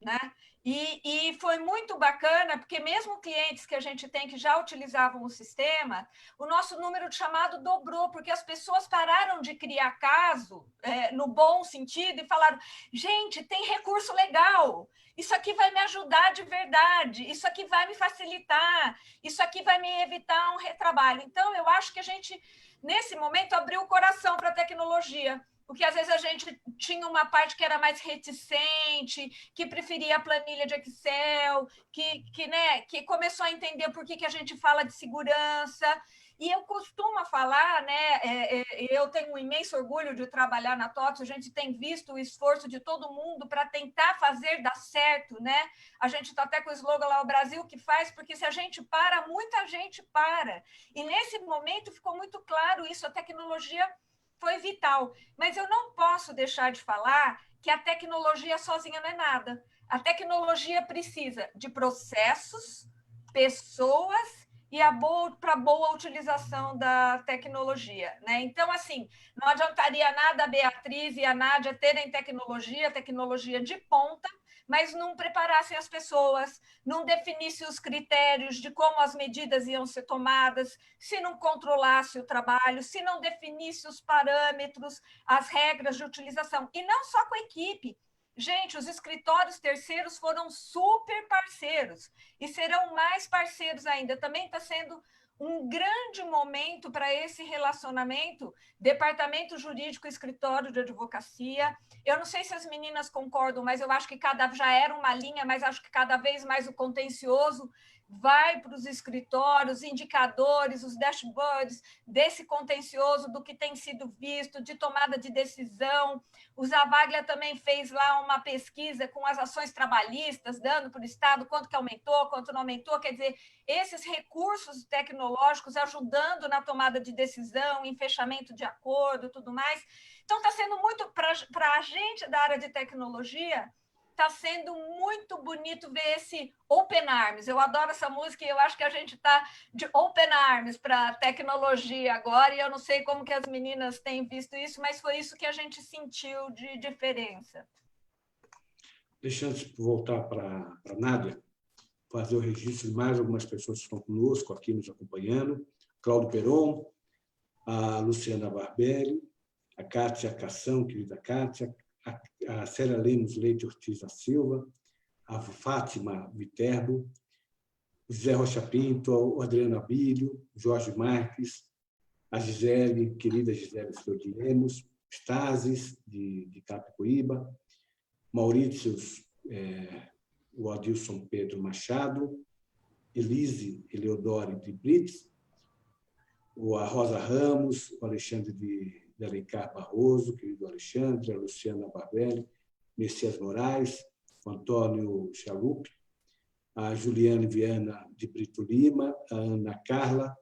Né? E foi muito bacana, porque mesmo clientes que a gente tem que já utilizavam o sistema, o nosso número de chamado dobrou, porque as pessoas pararam de criar caso, no bom sentido, e falaram, gente, tem recurso legal, isso aqui vai me ajudar de verdade, isso aqui vai me facilitar, isso aqui vai me evitar um retrabalho. Então, eu acho que a gente, nesse momento, abriu o coração para a tecnologia, porque às vezes a gente tinha uma parte que era mais reticente, que preferia a planilha de Excel, que começou a entender por que a gente fala de segurança. E eu costumo falar, né, eu tenho um imenso orgulho de trabalhar na TOTS, a gente tem visto o esforço de todo mundo para tentar fazer dar certo, né? A gente está até com o slogan lá, o Brasil que faz, porque se a gente para, muita gente para. E nesse momento ficou muito claro isso, a tecnologia foi vital. Mas eu não posso deixar de falar que a tecnologia sozinha não é nada. A tecnologia precisa de processos, pessoas e para boa utilização da tecnologia, né? Então, assim, não adiantaria nada a Beatriz e a Nádia terem tecnologia de ponta, mas não preparassem as pessoas, não definissem os critérios de como as medidas iam ser tomadas, se não controlasse o trabalho, se não definisse os parâmetros, as regras de utilização, e não só com a equipe. Gente, os escritórios terceiros foram super parceiros e serão mais parceiros ainda. Também está sendo um grande momento para esse relacionamento, departamento jurídico, escritório de advocacia. Eu não sei se as meninas concordam, mas eu acho que já era uma linha, mas acho que cada vez mais o contencioso vai para os escritórios, indicadores, os dashboards desse contencioso, do que tem sido visto, de tomada de decisão. O Zavaglia também fez lá uma pesquisa com as ações trabalhistas, dando para o Estado quanto que aumentou, quanto não aumentou. Quer dizer, esses recursos tecnológicos ajudando na tomada de decisão, em fechamento de acordo e tudo mais. Então, está sendo muito, para a gente da área de tecnologia, está sendo muito bonito ver esse Open Arms. Eu adoro essa música e eu acho que a gente está de Open Arms para a tecnologia agora, e eu não sei como que as meninas têm visto isso, mas foi isso que a gente sentiu de diferença. Deixa antes de voltar para a Nádia, fazer o registro de mais algumas pessoas que estão conosco, aqui nos acompanhando. Cláudio Peron, a Luciana Barberi, a Kátia Cação, querida Kátia, a Célia Lemos Leite Ortiz da Silva, a Fátima Viterbo, o José Rocha Pinto, o Adriano Abílio, Jorge Marques, a Gisele, querida Gisele Flor de Lemos, Stasis, de Capicoíba, Maurício, o Adilson Pedro Machado, Elise Eleodoro de Brits, a Rosa Ramos, o Alexandre de Alencar Barroso, querido Alexandre, a Luciana Barbelli, Messias Moraes, o Antônio Chalupe, a Juliane Viana de Brito Lima, a Ana Carla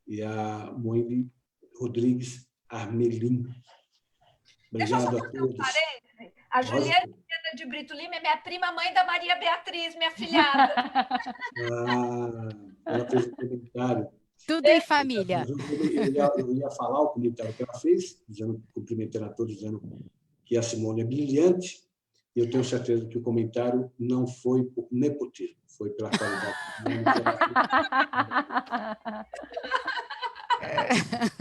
e a Moine Rodrigues Armelin. Obrigado a todos. A Juliane Viana de Brito Lima é minha prima, mãe da Maria Beatriz, minha filhada. Ela fez um comentário. Tudo em família. Eu ia falar o comentário que ela fez, cumprimentando a todos, dizendo que a Simone é brilhante, e eu tenho certeza que o comentário não foi por nepotismo, foi pela qualidade.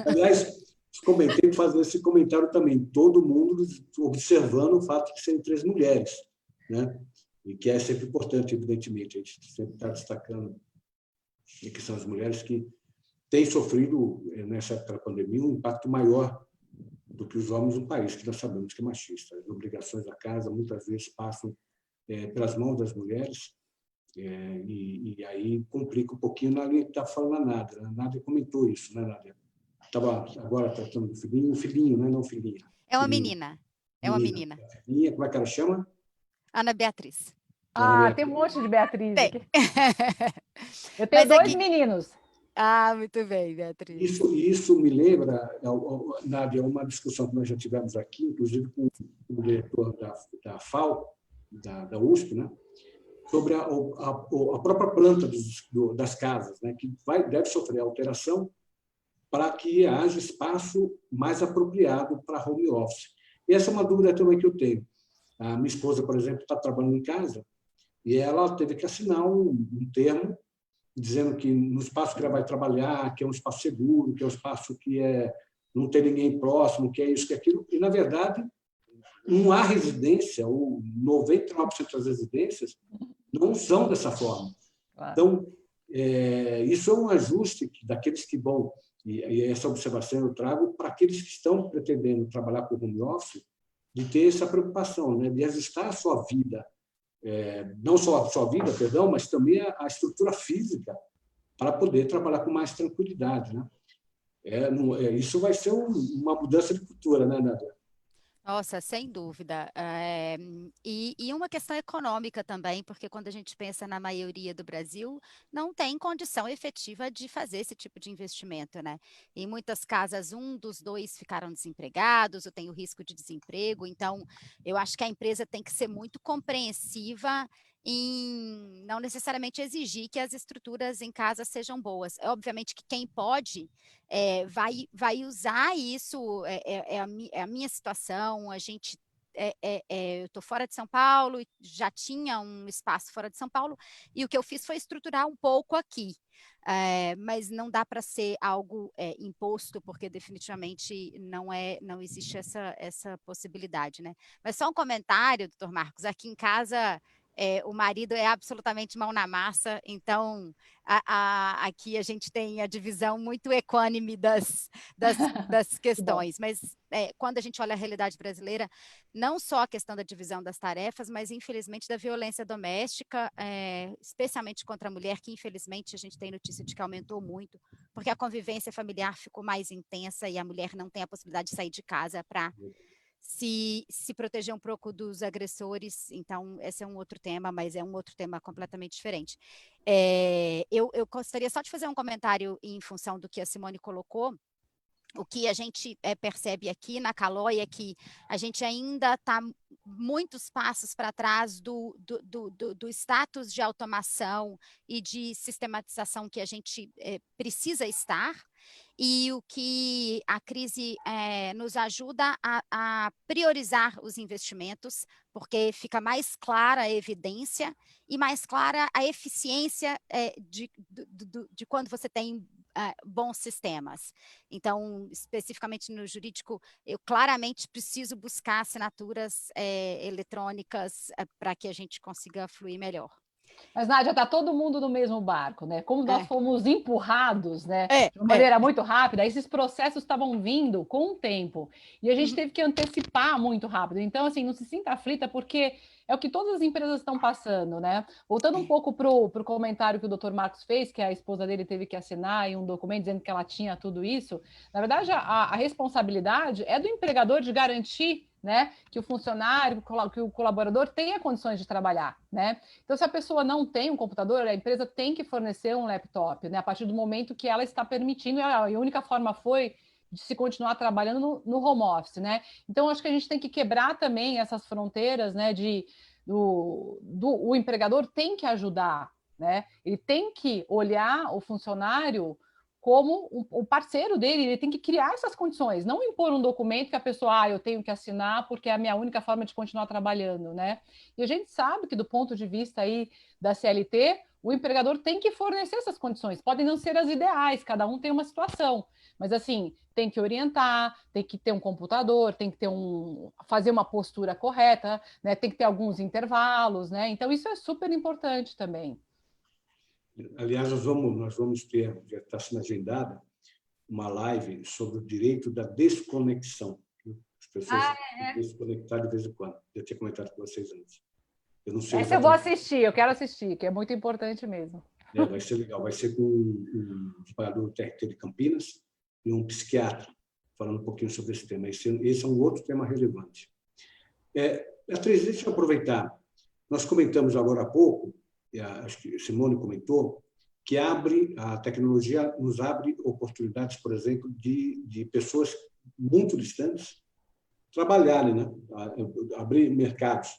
Aliás, comentei fazer esse comentário também, todo mundo observando o fato de serem 3 mulheres, né? E que é sempre importante, evidentemente, a gente sempre está destacando que são as mulheres que têm sofrido, nessa época da pandemia, um impacto maior do que os homens no país, que nós sabemos que é machista. As obrigações da casa, muitas vezes, passam pelas mãos das mulheres, e aí complica um pouquinho na linha que está falando a Nádia. A Nádia comentou isso, né, Nádia? Estava agora tratando do filhinho, né? Não filhinha. É uma menina. É uma menina. Filhinha, como é que ela chama? Ana Beatriz. Tem um monte de Beatriz aqui. Eu tenho Mas 2 meninos. Muito bem, Beatriz. Isso me lembra, Nádia, uma discussão que nós já tivemos aqui, inclusive com o diretor da FAO, da USP, né? Sobre a própria planta das casas, né? Que deve sofrer alteração para que haja espaço mais apropriado para home office. E essa é uma dúvida também que eu tenho. A minha esposa, por exemplo, está trabalhando em casa e ela teve que assinar um termo dizendo que no espaço que ela vai trabalhar, que é um espaço seguro, que é um espaço que não tem ninguém próximo, que é isso, que é aquilo. E, na verdade, não há residência, ou 99% das residências não são dessa forma. Claro. Então, isso é um ajuste daqueles que vão, e essa observação eu trago para aqueles que estão pretendendo trabalhar com home office, de ter essa preocupação, né, de ajustar a sua vida, não só a sua vida, perdão, mas também a estrutura física para poder trabalhar com mais tranquilidade, né? Isso vai ser uma mudança de cultura, né, Nádia? Nossa, sem dúvida. E uma questão econômica também, porque quando a gente pensa na maioria do Brasil, não tem condição efetiva de fazer esse tipo de investimento, né? Em muitas casas, um dos dois ficaram desempregados, ou tem o risco de desemprego, então eu acho que a empresa tem que ser muito compreensiva em não necessariamente exigir que as estruturas em casa sejam boas. É obviamente que quem pode vai usar isso, é a minha situação, eu estou fora de São Paulo, já tinha um espaço fora de São Paulo, e o que eu fiz foi estruturar um pouco aqui, mas não dá para ser algo imposto, porque definitivamente não existe essa possibilidade, né? Mas só um comentário, doutor Marcos, aqui em casa o marido é absolutamente mão na massa, então aqui a gente tem a divisão muito equânime das questões, mas quando a gente olha a realidade brasileira, não só a questão da divisão das tarefas, mas infelizmente da violência doméstica, especialmente contra a mulher, que infelizmente a gente tem notícia de que aumentou muito, porque a convivência familiar ficou mais intensa e a mulher não tem a possibilidade de sair de casa para se proteger um pouco dos agressores. Então esse é um outro tema, mas é um outro tema completamente diferente. Eu gostaria só de fazer um comentário em função do que a Simone colocou. O que a gente percebe aqui na Caloi é que a gente ainda está muitos passos para trás do status de automação e de sistematização que a gente precisa estar, e o que a crise nos ajuda a priorizar os investimentos, porque fica mais clara a evidência e mais clara a eficiência de quando você tem bons sistemas. Então, especificamente no jurídico, eu claramente preciso buscar assinaturas eletrônicas para que a gente consiga fluir melhor. Mas, Nádia, está todo mundo no mesmo barco, né? Como nós fomos empurrados, né, de uma maneira muito rápida, esses processos estavam vindo com o tempo. E a gente teve que antecipar muito rápido. Então, assim, não se sinta aflita, porque é o que todas as empresas estão passando, né? Voltando um pouco para o comentário que o Dr. Marcos fez, que a esposa dele teve que assinar em um documento dizendo que ela tinha tudo isso. Na verdade, a responsabilidade é do empregador de garantir, né, que o funcionário, que o colaborador tenha condições de trabalhar, né? Então, se a pessoa não tem um computador, a empresa tem que fornecer um laptop, né, a partir do momento que ela está permitindo, e a única forma foi de se continuar trabalhando no home office, né? Então, acho que a gente tem que quebrar também essas fronteiras, né, o empregador tem que ajudar, né? Ele tem que olhar o funcionário como o parceiro dele, ele tem que criar essas condições, não impor um documento que a pessoa, eu tenho que assinar porque é a minha única forma de continuar trabalhando, né? E a gente sabe que do ponto de vista aí da CLT, o empregador tem que fornecer essas condições, podem não ser as ideais, cada um tem uma situação, mas assim, tem que orientar, tem que ter um computador, tem que ter fazer uma postura correta, né? Tem que ter alguns intervalos, né? Então isso é super importante também. Aliás, nós vamos ter, já está sendo agendada, uma live sobre o direito da desconexão. As pessoas se desconectar de vez em quando. Eu tinha comentado com vocês antes. Eu não sei. Essa eu vou assistir, eu quero assistir, que é muito importante mesmo. Vai ser legal. Vai ser com um trabalhador do TRT de Campinas e um psiquiatra, falando um pouquinho sobre esse tema. Esse é um outro tema relevante. Beatriz, deixa eu aproveitar. Nós comentamos agora há pouco, acho que Simone comentou, que a tecnologia nos abre oportunidades, por exemplo, de pessoas muito distantes trabalharem, né? Abrir mercados.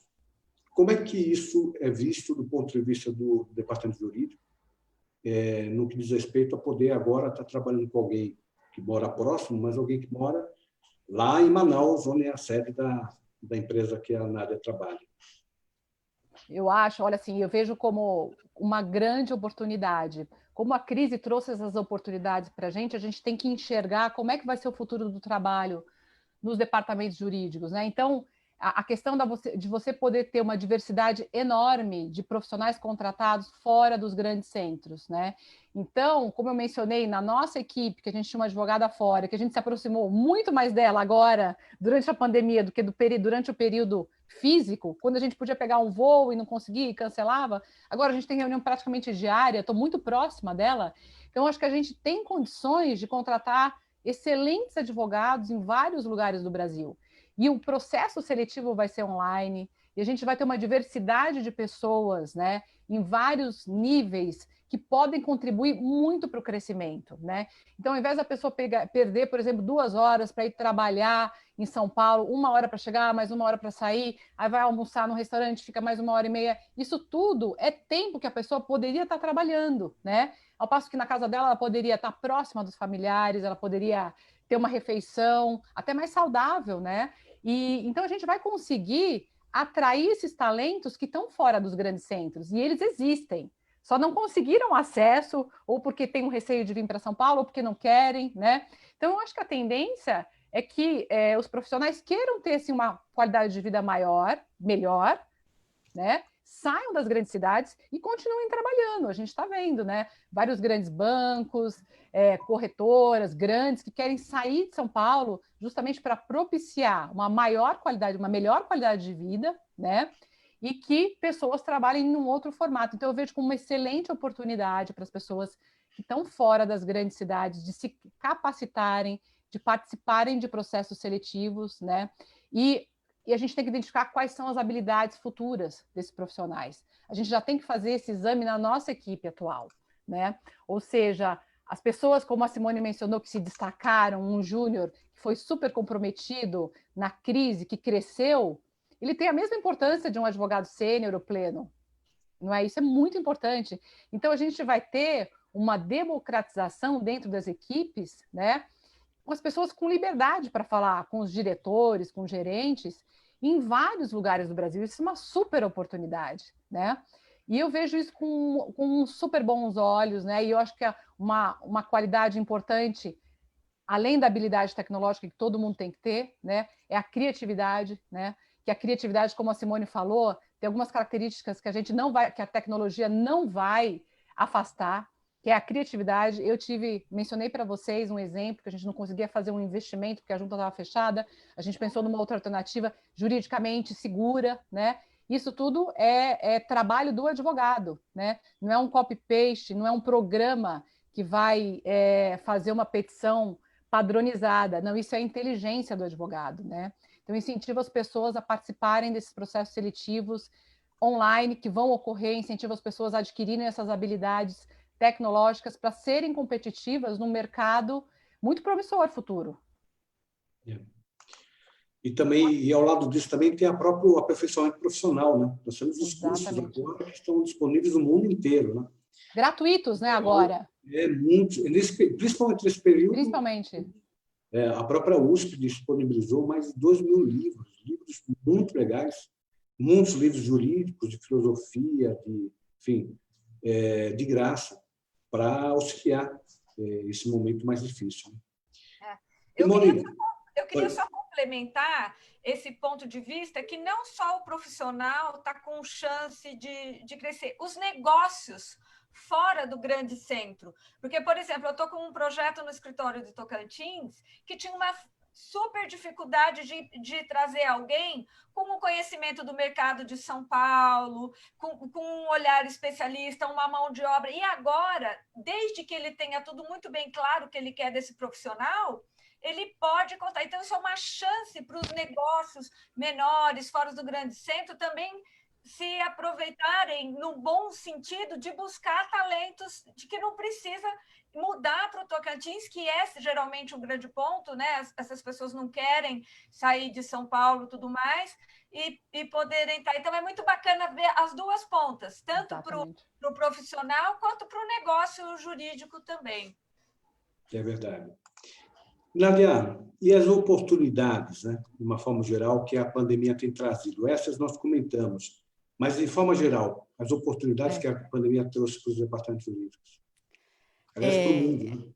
Como é que isso é visto do ponto de vista do departamento jurídico, no que diz respeito a poder agora estar trabalhando com alguém que mora próximo, mas alguém que mora lá em Manaus, onde é a sede da empresa que a Nádia trabalha? Eu acho, olha assim, eu vejo como uma grande oportunidade. Como a crise trouxe essas oportunidades para a gente tem que enxergar como é que vai ser o futuro do trabalho nos departamentos jurídicos, né? Então, a questão de você poder ter uma diversidade enorme de profissionais contratados fora dos grandes centros, né? Então, como eu mencionei, na nossa equipe, que a gente tinha uma advogada fora, que a gente se aproximou muito mais dela agora, durante a pandemia, do que durante o período físico, quando a gente podia pegar um voo e não conseguia e cancelava, agora a gente tem reunião praticamente diária, estou muito próxima dela, então acho que a gente tem condições de contratar excelentes advogados em vários lugares do Brasil. E o processo seletivo vai ser online, e a gente vai ter uma diversidade de pessoas, né, em vários níveis que podem contribuir muito para o crescimento, né? Então, ao invés da pessoa perder, por exemplo, 2 horas para ir trabalhar em São Paulo, 1 hora para chegar, mais 1 hora para sair, aí vai almoçar no restaurante, fica mais 1h30, isso tudo é tempo que a pessoa poderia estar trabalhando, né? Ao passo que na casa dela ela poderia estar próxima dos familiares, ela poderia ter uma refeição até mais saudável, né? E então a gente vai conseguir atrair esses talentos que estão fora dos grandes centros, e eles existem. Só não conseguiram acesso, ou porque tem um receio de vir para São Paulo, ou porque não querem, né? Então, eu acho que a tendência é que os profissionais queiram ter assim, uma qualidade de vida melhor, né? Saiam das grandes cidades e continuem trabalhando. A gente está vendo, né? Vários grandes bancos, corretoras grandes que querem sair de São Paulo justamente para propiciar uma melhor qualidade de vida, né? E que pessoas trabalhem num outro formato. Então, eu vejo como uma excelente oportunidade para as pessoas que estão fora das grandes cidades de se capacitarem, de participarem de processos seletivos, né? E a gente tem que identificar quais são as habilidades futuras desses profissionais. A gente já tem que fazer esse exame na nossa equipe atual, né? Ou seja, as pessoas, como a Simone mencionou, que se destacaram, um júnior que foi super comprometido na crise, que cresceu, ele tem a mesma importância de um advogado sênior ou pleno, não é? Isso é muito importante. Então, a gente vai ter uma democratização dentro das equipes, né? Com as pessoas com liberdade para falar, com os diretores, com os gerentes, em vários lugares do Brasil. Isso é uma super oportunidade, né? E eu vejo isso com super bons olhos, né? E eu acho que é uma qualidade importante, além da habilidade tecnológica que todo mundo tem que ter, né? É a criatividade, né? Que a criatividade, como a Simone falou, tem algumas características que que a tecnologia não vai afastar, que é a criatividade. Mencionei para vocês um exemplo que a gente não conseguia fazer um investimento porque a junta estava fechada, a gente pensou numa outra alternativa juridicamente segura, né? Isso tudo é trabalho do advogado, né? Não é um copy-paste, não é um programa que vai fazer uma petição padronizada, não, isso é a inteligência do advogado, né? Então, incentiva as pessoas a participarem desses processos seletivos online que vão ocorrer, incentiva as pessoas a adquirirem essas habilidades tecnológicas para serem competitivas num mercado muito promissor futuro. E ao lado disso também tem a próprio aperfeiçoamento profissional, né? Nós temos os cursos agora que estão disponíveis no mundo inteiro, né? Gratuitos, né, agora? Principalmente nesse período. Principalmente. A própria USP disponibilizou mais de 2.000 livros muito legais, muitos livros jurídicos, de filosofia, de graça, para auxiliar esse momento mais difícil. Eu queria só complementar esse ponto de vista, que não só o profissional está com chance de crescer, os negócios fora do grande centro. Porque, por exemplo, eu estou com um projeto no escritório de Tocantins que tinha uma super dificuldade de trazer alguém com o conhecimento do mercado de São Paulo, com um olhar especialista, uma mão de obra. E agora, desde que ele tenha tudo muito bem claro o que ele quer desse profissional, ele pode contar. Então, isso é uma chance para os negócios menores, fora do grande centro, também se aproveitarem no bom sentido de buscar talentos de que não precisa mudar para o Tocantins, que é geralmente um grande ponto, né? Essas pessoas não querem sair de São Paulo e tudo mais, e poderem estar. Então, é muito bacana ver as duas pontas, tanto para o profissional quanto para o negócio jurídico também. É verdade. Nádia, e as oportunidades, né, de uma forma geral, que a pandemia tem trazido? Essas nós comentamos, mas, de forma geral, as oportunidades que a pandemia trouxe para os departamentos jurídicos. Aliás, para o mundo, né?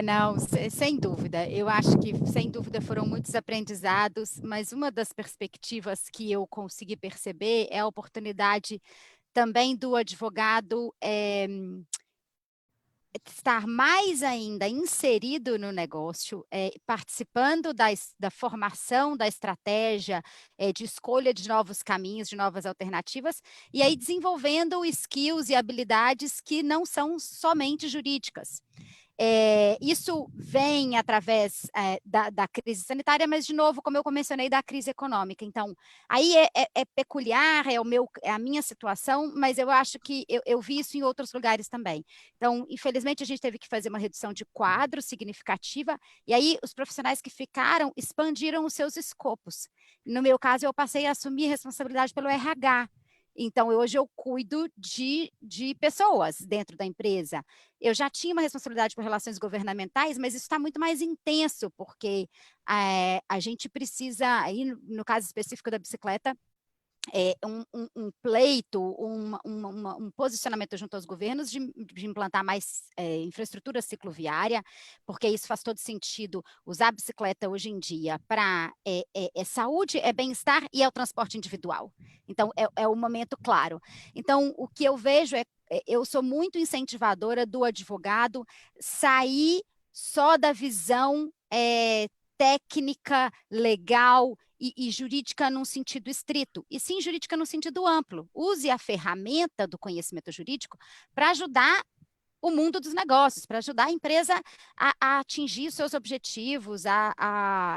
Não, sem dúvida. Eu acho que, sem dúvida, foram muitos aprendizados, mas uma das perspectivas que eu consegui perceber é a oportunidade também do advogado estar mais ainda inserido no negócio, participando da formação da estratégia, de escolha de novos caminhos, de novas alternativas, e aí desenvolvendo skills e habilidades que não são somente jurídicas. Isso vem através da crise sanitária, mas, de novo, como eu mencionei, da crise econômica. Então, aí é peculiar, é a minha situação, mas eu acho que eu vi isso em outros lugares também. Então, infelizmente, a gente teve que fazer uma redução de quadro significativa, e aí os profissionais que ficaram expandiram os seus escopos. No meu caso, eu passei a assumir responsabilidade pelo RH. Então, hoje eu cuido de pessoas dentro da empresa. Eu já tinha uma responsabilidade por relações governamentais, mas isso está muito mais intenso, porque a gente precisa, aí no caso específico da bicicleta, um pleito, um posicionamento junto aos governos de implantar mais infraestrutura cicloviária, porque isso faz todo sentido. Usar a bicicleta hoje em dia para saúde, é bem-estar e é o transporte individual. Então, é o momento claro. Então, o que eu vejo eu sou muito incentivadora do advogado sair só da visão técnica, legal e jurídica num sentido estrito, e sim jurídica num sentido amplo. Use a ferramenta do conhecimento jurídico para ajudar o mundo dos negócios, para ajudar a empresa a atingir os seus objetivos,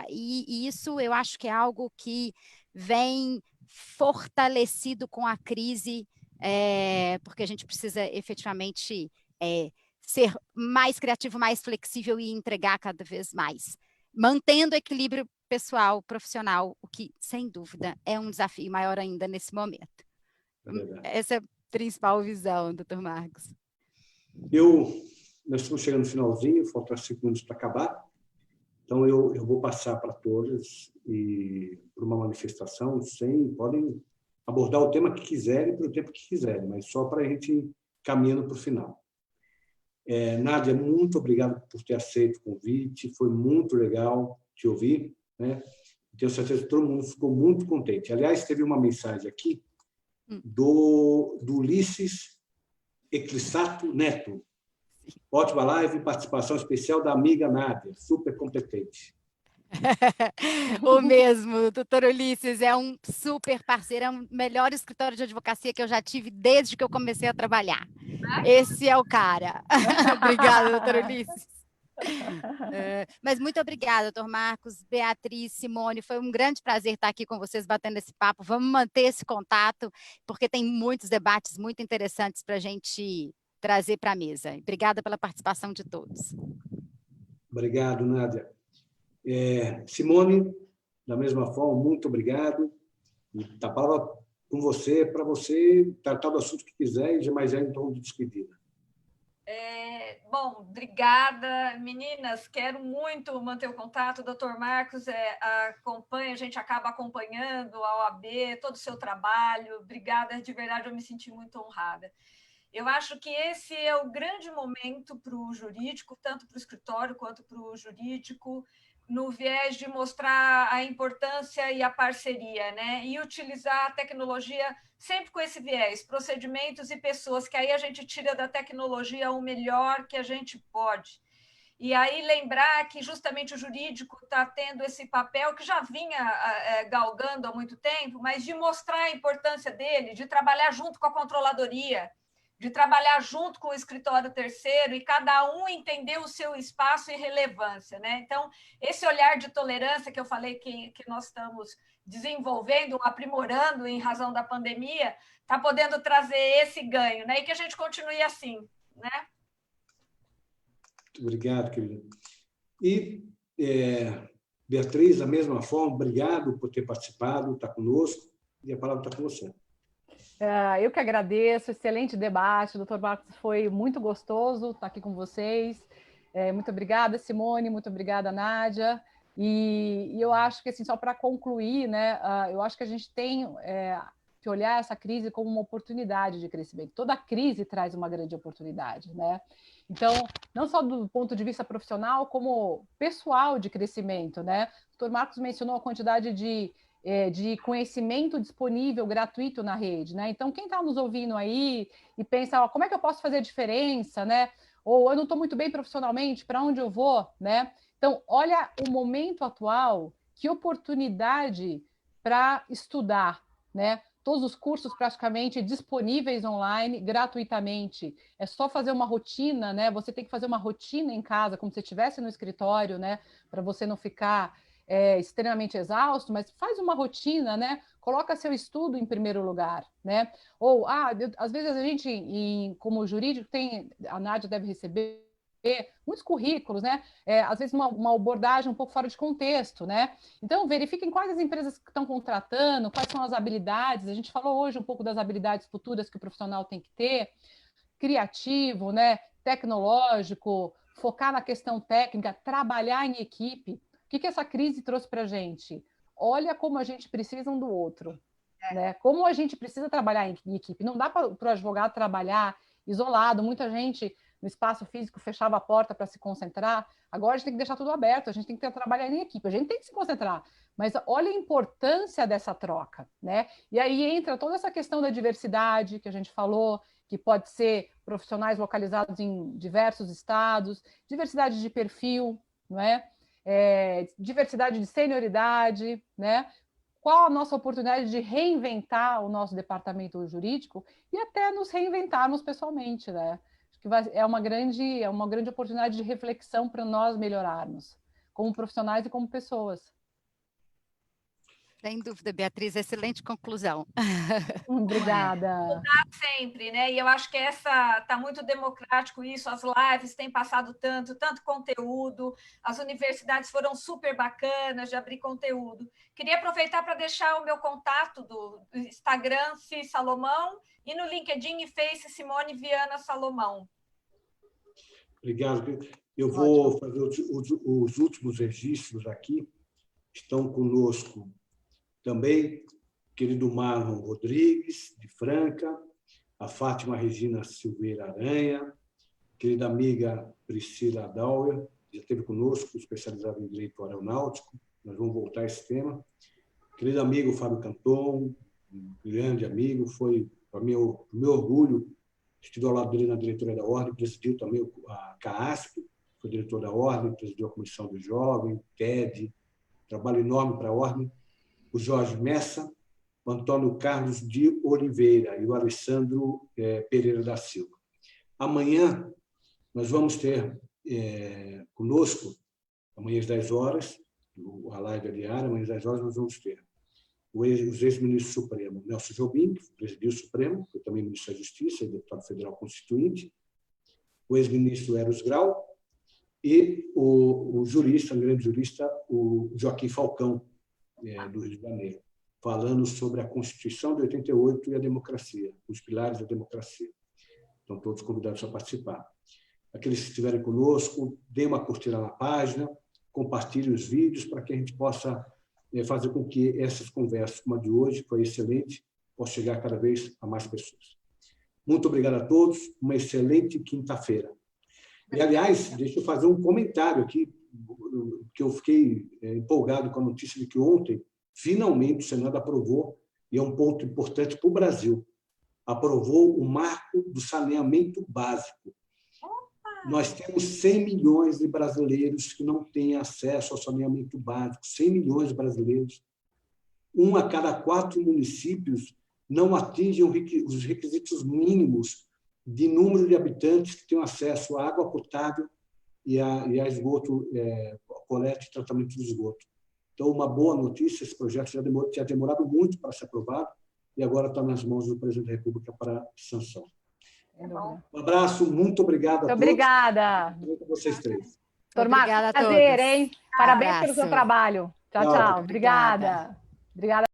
e isso eu acho que é algo que vem fortalecido com a crise, porque a gente precisa efetivamente ser mais criativo, mais flexível e entregar cada vez mais, mantendo o equilíbrio pessoal, profissional, o que, sem dúvida, é um desafio maior ainda nesse momento. Essa é a principal visão, doutor Marcos. Nós estamos chegando no finalzinho, faltam 5 minutos para acabar, então eu vou passar para todos por uma manifestação, podem abordar o tema que quiserem, pelo tempo que quiserem, mas só para a gente ir caminhando para o final. Nádia, muito obrigado por ter aceito o convite, foi muito legal te ouvir, né? Tenho certeza que todo mundo ficou muito contente. Aliás, teve uma mensagem aqui do Ulisses Eclissato Neto. Ótima live, participação especial da amiga Nádia, super competente. O mesmo, doutor Ulisses, é um super parceiro, é o melhor escritório de advocacia que eu já tive desde que eu comecei a trabalhar. Esse é o cara. Obrigada, doutor Ulisses. Mas muito obrigada, doutor Marcos, Beatriz, Simone, foi um grande prazer estar aqui com vocês batendo esse papo. Vamos manter esse contato, porque tem muitos debates muito interessantes para a gente trazer para a mesa. Obrigada pela participação de todos. Obrigado, Nádia. Simone, da mesma forma, muito obrigado. A palavra com você, para você tratar do assunto que quiser, mas já em tom de despedida. Bom, obrigada, meninas. Quero muito manter o contato. O doutor Marcos acompanha, a gente acaba acompanhando a OAB, todo o seu trabalho. Obrigada, de verdade, eu me senti muito honrada. Eu acho que esse é o grande momento para o jurídico, tanto para o escritório quanto para o jurídico, no viés de mostrar a importância e a parceria, né? E utilizar a tecnologia sempre com esse viés, procedimentos e pessoas, que aí a gente tira da tecnologia o melhor que a gente pode. E aí lembrar que justamente o jurídico está tendo esse papel que já vinha galgando há muito tempo, mas de mostrar a importância dele, de trabalhar junto com a controladoria, de trabalhar junto com o escritório terceiro e cada um entender o seu espaço e relevância, né? Então, esse olhar de tolerância que eu falei que nós estamos desenvolvendo, aprimorando em razão da pandemia, está podendo trazer esse ganho, né? E que a gente continue assim, né? Muito obrigado, querido. E, Beatriz, da mesma forma, obrigado por ter participado, estar conosco, e a palavra está com você. Eu que agradeço, excelente debate, doutor Marcos, foi muito gostoso estar aqui com vocês. Muito obrigada, Simone, muito obrigada, Nádia. E eu acho que, assim, só para concluir, né, eu acho que a gente tem que olhar essa crise como uma oportunidade de crescimento. Toda crise traz uma grande oportunidade, né? Então, não só do ponto de vista profissional, como pessoal de crescimento, né? O Dr. Marcos mencionou a quantidade de conhecimento disponível, gratuito na rede, né? Então, quem está nos ouvindo aí e pensa, ó, como é que eu posso fazer a diferença, né? Ou eu não estou muito bem profissionalmente, para onde eu vou, né? Então, olha o momento atual, que oportunidade para estudar, né? Todos os cursos praticamente disponíveis online, gratuitamente. É só fazer uma rotina, né? Você tem que fazer uma rotina em casa, como se estivesse no escritório, né? Para você não ficar extremamente exausto, mas faz uma rotina, né? Coloca seu estudo em primeiro lugar, né? Ou, às vezes a gente, como jurídico, a Nádia deve receber muitos currículos, né? Às vezes uma abordagem um pouco fora de contexto, né? Então, verifiquem quais as empresas que estão contratando, quais são as habilidades. A gente falou hoje um pouco das habilidades futuras que o profissional tem que ter, criativo, né? Tecnológico, focar na questão técnica, trabalhar em equipe. O que essa crise trouxe para a gente? Olha como a gente precisa um do outro, né? Como a gente precisa trabalhar em equipe. Não dá para o advogado trabalhar isolado. Muita gente no espaço físico fechava a porta para se concentrar. Agora a gente tem que deixar tudo aberto, a gente tem que trabalhar em equipe, a gente tem que se concentrar. Mas olha a importância dessa troca, né? E aí entra toda essa questão da diversidade que a gente falou, que pode ser profissionais localizados em diversos estados, diversidade de perfil, não é? Diversidade de senioridade, né? Qual a nossa oportunidade de reinventar o nosso departamento jurídico e até nos reinventarmos pessoalmente, né? Acho que é uma grande oportunidade de reflexão para nós melhorarmos, como profissionais e como pessoas. Sem dúvida, Beatriz, excelente conclusão. Obrigada. Sempre, né? E eu acho que está muito democrático isso, as lives têm passado tanto conteúdo, as universidades foram super bacanas de abrir conteúdo. Queria aproveitar para deixar o meu contato do Instagram, Fi Salomão, e no LinkedIn e Face, Simone Viana Salomão. Obrigado. Eu vou fazer os últimos registros aqui. Estão conosco também querido Marlon Rodrigues, de Franca, a Fátima Regina Silveira Aranha, querida amiga Priscila Dauer, já esteve conosco, especializada em Direito Aeronáutico, nós vamos voltar a esse tema. Querido amigo Fábio Canton, um grande amigo, foi, para mim, o meu orgulho, estive ao lado dele na diretoria da Ordem, presidiu também a CAASP, foi diretor da Ordem, presidiu a Comissão do Jovem, TED, trabalho enorme para a Ordem. O Jorge Messa, o Antônio Carlos de Oliveira e o Alessandro Pereira da Silva. Amanhã, nós vamos ter conosco, amanhã às 10 horas, a live é diária, amanhã às 10 horas nós vamos ter os ex-ministros supremos, Nelson Jobim, que presidiu o Supremo, foi também ministro da Justiça e deputado federal constituinte, o ex-ministro Eros Grau e o jurista, um grande jurista, o Joaquim Falcão, do Rio de Janeiro, falando sobre a Constituição de 88 e a democracia, os pilares da democracia. Estão todos convidados a participar. Aqueles que estiverem conosco, deem uma curtida na página, compartilhem os vídeos para que a gente possa fazer com que essas conversas, como a de hoje, que foi excelente, possam chegar cada vez a mais pessoas. Muito obrigado a todos, uma excelente quinta-feira. E, aliás, deixa eu fazer um comentário aqui, que eu fiquei empolgado com a notícia de que ontem, finalmente, o Senado aprovou, e é um ponto importante para o Brasil, aprovou o marco do saneamento básico. Nós temos 100 milhões de brasileiros que não têm acesso ao saneamento básico, 100 milhões de brasileiros. 1 a cada 4 municípios não atingem os requisitos mínimos de número de habitantes que tenham acesso à água potável e a esgoto, coleta e tratamento de esgoto. Então, uma boa notícia, esse projeto tinha demorado muito para ser aprovado e agora está nas mãos do presidente da República para sanção. Um abraço, muito obrigado a todos. Obrigada. Muito a vocês três. Doutor Marcos, prazer, hein? Parabéns pelo seu trabalho. Tchau, tchau. Obrigada. Obrigada.